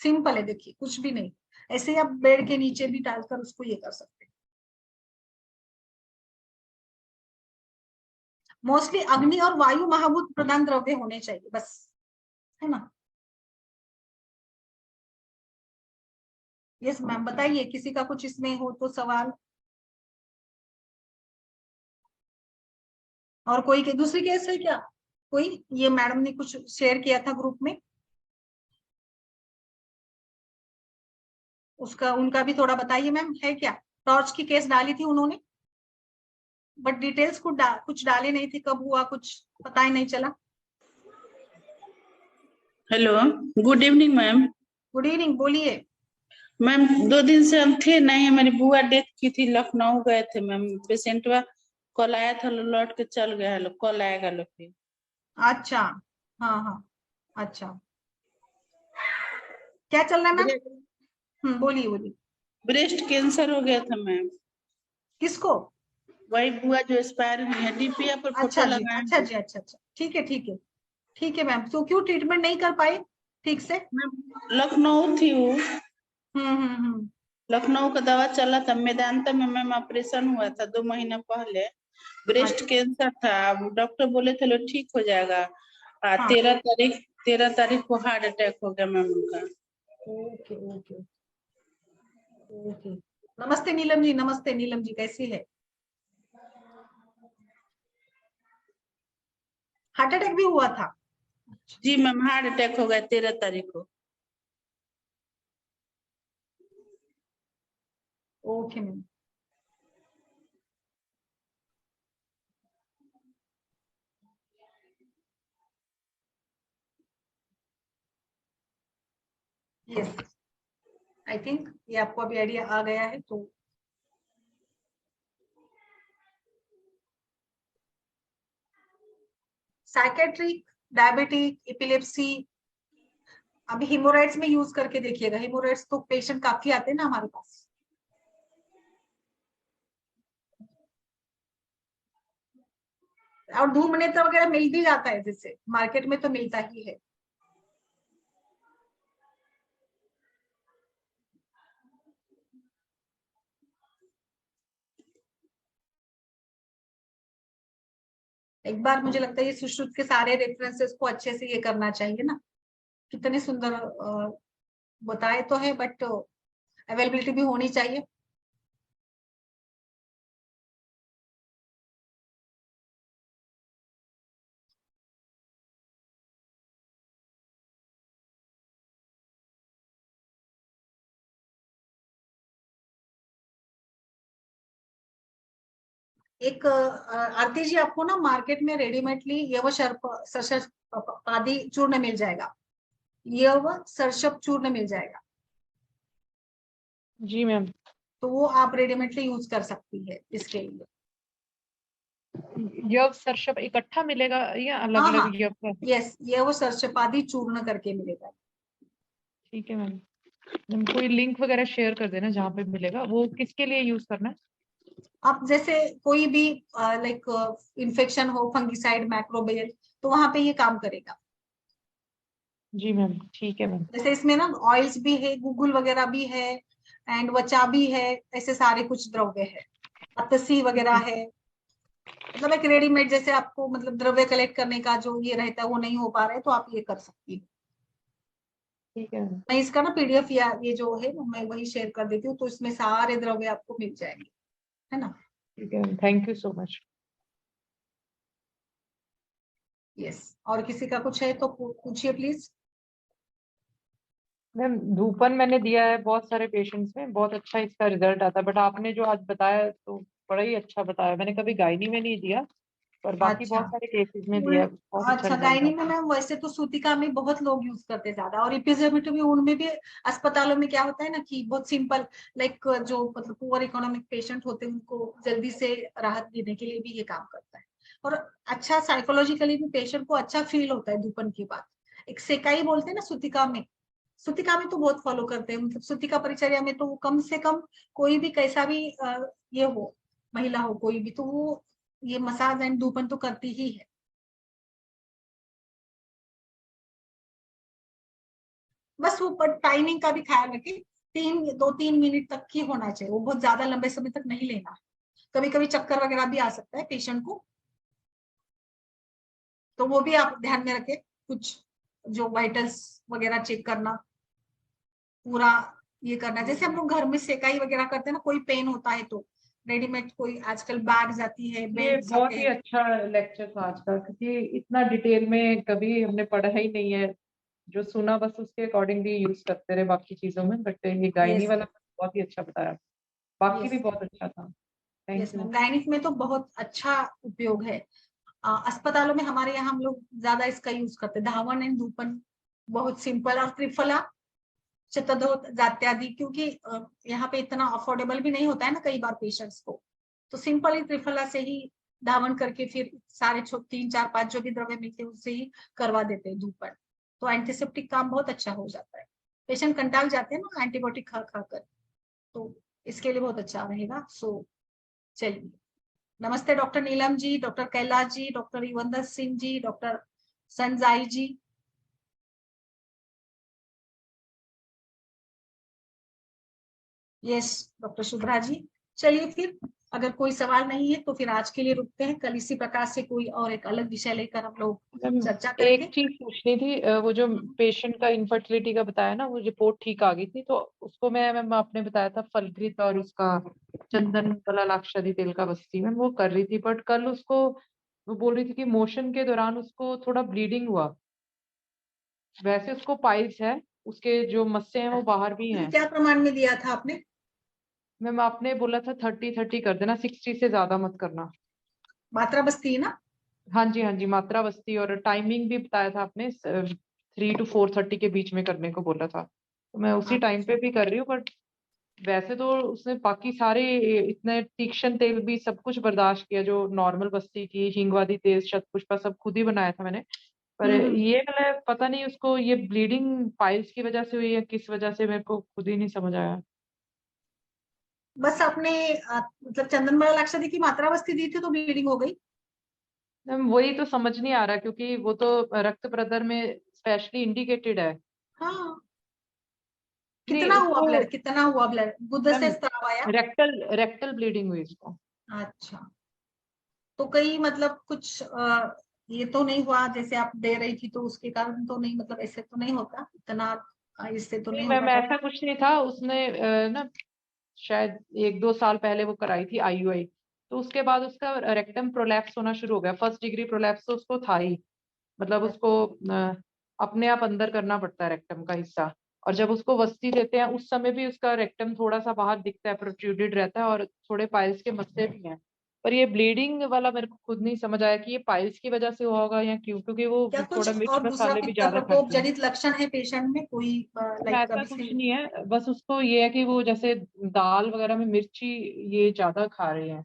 Speaker 1: सिंपल है, देखिए कुछ भी नहीं, ऐसे ही आप बेड के नीचे भी डालकर उसको ये कर सकते हैं. मोस्टली अग्नि और वायु महाभूत प्रधान द्रव्य होने चाहिए बस, है ना. यस मैम बताइए, किसी का कुछ इसमें हो तो सवाल. और कोई के दूसरी केस है क्या कोई, ये मैडम ने कुछ शेयर किया था ग्रुप में, उसका उनका भी थोड़ा बताइए मैम, है क्या. टॉर्च की केस डाली थी उन्होंने, बट डिटेल्स कुछ डाले नहीं थे, कब हुआ कुछ पता ही नहीं चला.
Speaker 3: Hello, good evening ma'am.
Speaker 1: Good evening, बोलिए.
Speaker 3: मैम 2 दिन से हम थे नहीं, हमारी बुआ डेथ की थी, लखनऊ गए थे मैम. पेशेंटवा कल आया था, लौट के चल गया है, कल आएगा लोग फिर.
Speaker 1: अच्छा, हाँ हाँ, अच्छा. क्या चल रहा है मैम. बोलिए बोलिए.
Speaker 3: ब्रेस्ट कैंसर हो गया था मैम.
Speaker 1: किसको.
Speaker 3: वही बुआ जो एक्सपायर हुई है, डीपीआर पर फोटो
Speaker 1: अच्छा जी,
Speaker 3: लगाए
Speaker 1: अच्छा
Speaker 3: हैं.
Speaker 1: जी, अच्छा अच्छा, ठीक है ठीक है. ठीक है मैम, तो क्यों ट्रीटमेंट नहीं कर पाए ठीक से.
Speaker 3: मैम लखनऊ थी वो.
Speaker 1: हम्म.
Speaker 3: लखनऊ का दवा चला था. मेदांता में मैम ऑपरेशन हुआ था 2 महीना पहले. ब्रेस्ट
Speaker 1: अच्छा,
Speaker 3: कैंसर था. अब डॉक्टर बोले थे लो ठीक हो जाएगा.
Speaker 1: हाँ.
Speaker 3: 13 तारीख को हार्ट अटैक हो गया मैम उनका.
Speaker 1: Okay okay okay. नमस्ते नीलम जी, नमस्ते नीलम जी, कैसी है. हार्ट अटैक भी हुआ था.
Speaker 3: जी मैम, हार्ट अटैक हो गया 13 तारीख को.
Speaker 1: Okay ma'am. Yes, I think ये आपको अभी आइडिया आ गया है. तो साइकेट्रिक डायबिटिक, एपिलेप्सी, अभी हिमोराइड्स में यूज करके देखिएगा। हिमोराइड्स तो पेशेंट काफी आते हैं ना हमारे पास। और धूम्र नेत्र वगैरह मिल भी जाता है, जैसे मार्केट में तो मिलता ही है। एक बार मुझे लगता है ये सुश्रुत के सारे रेफरेंसेस को अच्छे से ये करना चाहिए ना। कितने सुंदर बताए तो है, बट अवेलेबिलिटी भी होनी चाहिए। एक आरती जी, आपको ना मार्केट में रेडीमेडली यव सरसपादी चूर्ण मिल जाएगा। यव सरसप चूर्ण मिल जाएगा,
Speaker 2: जी मैम।
Speaker 1: तो वो आप रेडीमेडली यूज कर सकती है इसके लिए।
Speaker 2: यव सरसप इकट्ठा मिलेगा या अलग
Speaker 1: हाँ
Speaker 2: अलग
Speaker 1: हाँ,
Speaker 2: यव का?
Speaker 1: यस, यव सरसपादी चूर्ण करके मिलेगा।
Speaker 2: ठीक है मैम। मैम कोई लिंक वगैरह शेयर कर देना जहाँ पे मिलेगा। वो किसके लिए यूज करना है?
Speaker 1: आप जैसे कोई भी लाइक इन्फेक्शन हो, फंगिसाइड, मैक्रोबियल, तो वहां पे ये काम करेगा।
Speaker 2: जी मैम, ठीक है मैम।
Speaker 1: जैसे इसमें ना ऑयल्स भी है, गूगल वगैरह भी है, एंड वचा भी है, ऐसे सारे कुछ द्रव्य है, अतसी वगैरह है। मतलब एक रेडीमेड, जैसे आपको मतलब द्रव्य कलेक्ट करने का जो ये रहता है वो नहीं हो पा रहा है, तो आप ये कर सकती है।
Speaker 2: ठीक है मैम।
Speaker 1: मैं इसका ना पीडीएफ या ये जो है मैं वही शेयर कर देती हूँ, तो इसमें सारे द्रव्य आपको मिल जाएंगे, है ना।
Speaker 2: ठीक है ma'am, thank you so much.
Speaker 1: Yes, और किसी का कुछ है तो पूछिए प्लीज।
Speaker 2: मैम धूपन मैंने दिया है बहुत सारे पेशेंट्स में, बहुत अच्छा इसका रिजल्ट आता है, बट आपने जो आज बताया तो बड़ा ही अच्छा बताया। मैंने कभी गायनी में नहीं दिया, पर बाकी
Speaker 1: अच्छा,
Speaker 2: बहुत सारे केसेस में दिया है, बहुत अच्छा
Speaker 1: अच्छा,
Speaker 2: रिजल्ट
Speaker 1: गायनी में
Speaker 2: आता है।
Speaker 1: मैम वैसे तो सूतिका में बहुत लोग यूज करते हैं ज्यादा, और एपिजोमेटोमी उनमें भी अस्पतालों में क्या होता है ना कि बहुत सिंपल, लाइक जो मतलब पुअर इकोनॉमिक पेशेंट होते हैं उनको जल्दी से राहत देने के लिए भी ये काम करता है। और अच्छा साइकोलॉजिकली भी पेशेंट को अच्छा फील होता है धूपन के बाद। एक सेकाई बोलते हैं ना सूतिका में, सूतिका में तो बहुत फॉलो करते हैं, मतलब सूतिका परिचर्या में तो कम से कम कोई भी कैसा भी ये हो, महिला हो कोई भी, तो वो ये मसाज एंड धूपन तो करती ही है। बस वो पर टाइमिंग का भी ख्याल रखें, 2-3 मिनट तक ही होना चाहिए, वो बहुत ज्यादा लंबे समय तक नहीं लेना है। कभी कभी चक्कर वगैरह भी आ सकता है पेशेंट को, तो वो भी आप ध्यान में रखें। कुछ जो वाइटल्स वगैरह चेक करना, पूरा ये करना। जैसे हम लोग घर में सेकाई वगैरह करते हैं ना, कोई पेन होता है तो रेडीमेड कोई आजकल बैग्स आती है,
Speaker 2: ये
Speaker 1: बेल्ट
Speaker 2: बहुत
Speaker 1: आते
Speaker 2: ही
Speaker 1: हैं।
Speaker 2: अच्छा लेक्चर था आज का, क्योंकि इतना डिटेल में कभी हमने पढ़ा ही नहीं है। जो सुना बस उसके अकॉर्डिंगली यूज करते रहे बाकी चीजों में, बट ये गायनी
Speaker 1: यस,
Speaker 2: वाला बहुत ही अच्छा बताया। बाकी भी
Speaker 1: यस,
Speaker 2: बहुत अच्छा था।
Speaker 1: Yes
Speaker 2: thank
Speaker 1: ma'am,
Speaker 2: you.
Speaker 1: Gynaec में तो बहुत अच्छा उपयोग है। अस्पतालों में हमारे यहाँ हम लोग ज्यादा इसका यूज करते हैं, धावन एंड धूपन, बहुत सिंपल। और त्रिफला, शतधोत, जात्यादि, क्योंकि यहाँ पे इतना अफोर्डेबल भी नहीं होता है ना कई बार पेशेंट्स को, तो सिंपल ही त्रिफला से ही धावन करके फिर सारे 3-4-5 जो भी द्रव्य मिलते हैं उससे ही करवा देते हैं धूपन। तो एंटीसेप्टिक काम बहुत अच्छा हो जाता है। पेशेंट कंटाल जाते हैं ना एंटीबायोटिक खा खा कर, तो इसके लिए बहुत अच्छा रहेगा। सो चलिए, नमस्ते doctor Neelam ji, doctor Kailash ji, doctor युवंदर Singh ji, doctor संजाई जी। Yes, doctor Shubhra ji. चलिए फिर, अगर कोई सवाल नहीं है तो फिर आज के लिए रुकते हैं। कल इसी प्रकार से कोई और एक अलग विषय लेकर हम लोग
Speaker 2: मैम
Speaker 1: चर्चा
Speaker 2: एक
Speaker 1: करेंगे।
Speaker 2: चीज पूछनी थी, वो जो पेशेंट का इनफर्टिलिटी का बताया ना, वो रिपोर्ट ठीक आ गई थी, तो उसको मैं मैम आपने बताया था फलकृत और उसका चंदन वाला लाक्षादी तेल का बस्ती, मैम वो कर रही थी, बट कल उसको वो बोल रही थी कि मोशन के दौरान उसको थोड़ा ब्लीडिंग हुआ। वैसे उसको पाइल्स है, उसके जो मस्से हैं वो बाहर भी
Speaker 1: फिर
Speaker 2: हैं।
Speaker 1: क्या प्रमाण में दिया था आपने?
Speaker 2: मैम आपने बोला था 30-30 कर देना, 60 से ज्यादा मत करना।
Speaker 1: मात्रा बस्ती है ना?
Speaker 2: हाँ जी हाँ जी, मात्रा बस्ती, और टाइमिंग भी बताया था आपने, 3 to 4:30 के बीच में करने को बोला था, तो मैं उसी टाइम पे
Speaker 1: अच्छा,
Speaker 2: भी कर रही हूँ। बट वैसे तो उसने बाकी सारे इतने तीक्ष्ण तेल भी सब कुछ बर्दाश्त किया, जो नॉर्मल बस्ती की, हींगवादी तेल, शतपुष्पा सब खुद ही बनाया था मैंने। पर ये मतलब पता नहीं उसको ये ब्लीडिंग पाइल्स की वजह से हुई है किस वजह से, मेरे को खुद ही नहीं समझ आया।
Speaker 1: बस आपने मतलब चंदन बड़ा लाक्षादी की मात्रा बस्ती दी थी तो ब्लीडिंग हो गई।
Speaker 2: मैम वही तो समझ नहीं आ रहा, क्योंकि वो तो रक्त प्रदर में स्पेशली इंडिकेटेड है।
Speaker 1: हाँ,
Speaker 2: नहीं
Speaker 1: कितना हुआ
Speaker 2: उसको
Speaker 1: ब्लड, कितना हुआ ब्लड, गुद्दे
Speaker 2: मैम
Speaker 1: से स्राव आया?
Speaker 2: रेक्टल ब्लीडिंग हुई उसको।
Speaker 1: अच्छा, तो कई मतलब कुछ ये तो नहीं हुआ जैसे आप दे रही थी तो उसके कारण तो नहीं, मतलब ऐसे तो नहीं होता इतना, इससे तो
Speaker 2: नहीं
Speaker 1: नहीं
Speaker 2: मैम
Speaker 1: होगा।
Speaker 2: ऐसा कुछ नहीं था, उसने ना शायद 1-2 साल पहले वो कराई थी IUI, तो उसके बाद उसका रेक्टम प्रोलैप्स होना शुरू हो गया, फर्स्ट डिग्री प्रोलैप्स तो उसको था ही। मतलब उसको अपने आप अंदर करना पड़ता है रेक्टम का हिस्सा, और जब उसको वस्ती देते हैं उस समय भी उसका रेक्टम थोड़ा सा बाहर दिखता है, प्रोट्रूडेड रहता है, और थोड़े पाइल्स के मस्से भी हैं। पर ये ब्लीडिंग वाला मेरे को खुद नहीं समझ आया कि ये पाइल्स की वजह से हुआ होगा या क्यों, क्योंकि वो
Speaker 1: क्या कुछ
Speaker 2: थोड़ा मिर्च
Speaker 1: और दूसरा
Speaker 2: मसाले भी
Speaker 1: पित्त
Speaker 2: ज्यादा
Speaker 1: प्रकोप
Speaker 2: खाती है।
Speaker 1: जनित लक्षण है पेशेंट में कोई, लाइक
Speaker 2: ऐसा कुछ नहीं है, बस उसको ये है कि वो जैसे दाल वगैरह में मिर्ची ये ज्यादा खा रहे हैं,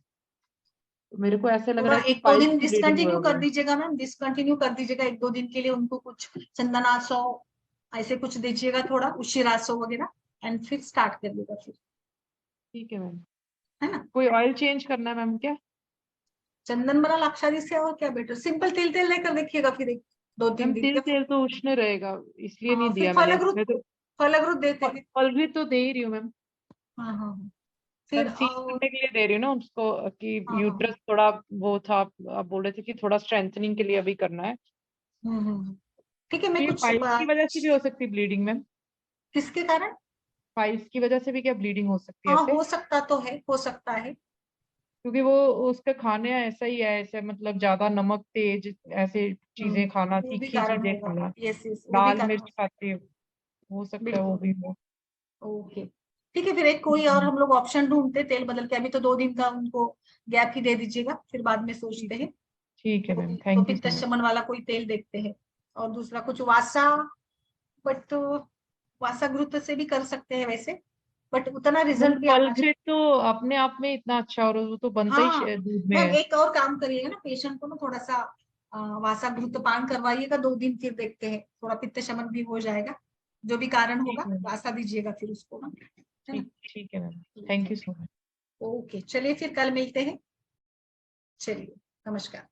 Speaker 2: तो मेरे को ऐसे लग
Speaker 1: थोड़ा
Speaker 2: रहा है कि
Speaker 1: एक दो
Speaker 2: पाइल्स
Speaker 1: दिन
Speaker 2: की ब्लीडिंग हुआ
Speaker 1: डिसकंटिन्यू कर
Speaker 2: होगा।
Speaker 1: दीजिएगा मैम, डिसकंटिन्यू कर दीजिएगा 1-2 दिन के लिए, उनको कुछ चंदनासो ऐसे कुछ दीजिएगा, थोड़ा उशिरासो वगैरह, एंड फिर स्टार्ट कर देगा फिर,
Speaker 2: ठीक है मैम।
Speaker 1: है ना।
Speaker 2: कोई ऑयल चेंज करना है मैम क्या?
Speaker 1: चंदन बड़ा लाक्षादी से और क्या बेटर, सिंपल तिल तेल लेकर देखिएगा फिर 1-2-3
Speaker 2: मैम
Speaker 1: दिन
Speaker 2: तिल
Speaker 1: के।
Speaker 2: तेल तो उष्ण रहेगा, इसलिए नहीं
Speaker 1: फिर
Speaker 2: दिया मैंने
Speaker 1: फलग्रुत,
Speaker 2: इसमें तो।
Speaker 1: फलग्रुत देते हैं।
Speaker 2: फल भी तो दे ही रही हूँ मैम,
Speaker 1: हाँ हाँ हाँ। फिर
Speaker 2: कंसीव करने के लिए दे रही हूँ ना उसको, कि
Speaker 1: हाँ हाँ।
Speaker 2: यूट्रस थोड़ा वो था, आप बोल रहे थे कि थोड़ा स्ट्रेंथनिंग के लिए अभी करना है।
Speaker 1: ठीक है,
Speaker 2: तो
Speaker 1: मैं
Speaker 2: ये
Speaker 1: कुछ
Speaker 2: पाइल्स की वजह से भी हो सकती है ब्लीडिंग मैम?
Speaker 1: किसके कारण?
Speaker 2: पाइल्स की वजह से भी क्या ब्लीडिंग हो सकती है
Speaker 1: हाँ,
Speaker 2: ऐसे?
Speaker 1: हो सकता तो है, हो सकता है।
Speaker 2: क्योंकि वो उसका खाने ऐसा ही है, ऐसे मतलब ज्यादा नमक तेज ऐसे चीजें खाना,
Speaker 1: वो भी
Speaker 2: तीखी
Speaker 1: कारण
Speaker 2: चीजें
Speaker 1: होगा।
Speaker 2: खाना,
Speaker 1: यस यस, वो भी
Speaker 2: लाल
Speaker 1: कारण हो
Speaker 2: मिर्च
Speaker 1: सकता
Speaker 2: खाते हैं, हो
Speaker 1: है।
Speaker 2: सकता है वो
Speaker 1: बिल्कुल।
Speaker 2: भी हो।
Speaker 1: ओके, ठीक है, फिर एक कोई और हम लोग ऑप्शन ढूंढते, तेल बदल के, अभी तो 2 दिन का उनको गैप ही दे दीजिएगा, फिर बाद में सोचते हैं।
Speaker 2: ठीक है मैम,
Speaker 1: तो
Speaker 2: थैंक यू
Speaker 1: पित्त
Speaker 2: सो मच।
Speaker 1: शमन वाला कोई तेल देखते हैं, और दूसरा कुछ वासा, बट वासा घृत से भी कर सकते हैं वैसे, बट उतना
Speaker 2: मैम
Speaker 1: रिजल्ट भी
Speaker 2: फल
Speaker 1: आना
Speaker 2: से
Speaker 1: चाहिए।
Speaker 2: तो अपने आप में इतना अच्छा, और वो तो बनता ही
Speaker 1: हाँ
Speaker 2: दूध में
Speaker 1: मैम,
Speaker 2: है।
Speaker 1: एक और काम करिएगा ना, पेशेंट को ना थोड़ा सा वासा घृत पान करवाइएगा 2 दिन, फिर देखते हैं, थोड़ा पित्त शमन भी हो जाएगा, जो भी कारण
Speaker 2: ठीक
Speaker 1: होगा
Speaker 2: है
Speaker 1: वासा दीजिएगा फिर उसको ना, है ना।
Speaker 2: ठीक है ma'am, thank you so much.
Speaker 1: Okay, चलिए फिर कल मिलते हैं। चलिए, नमस्कार।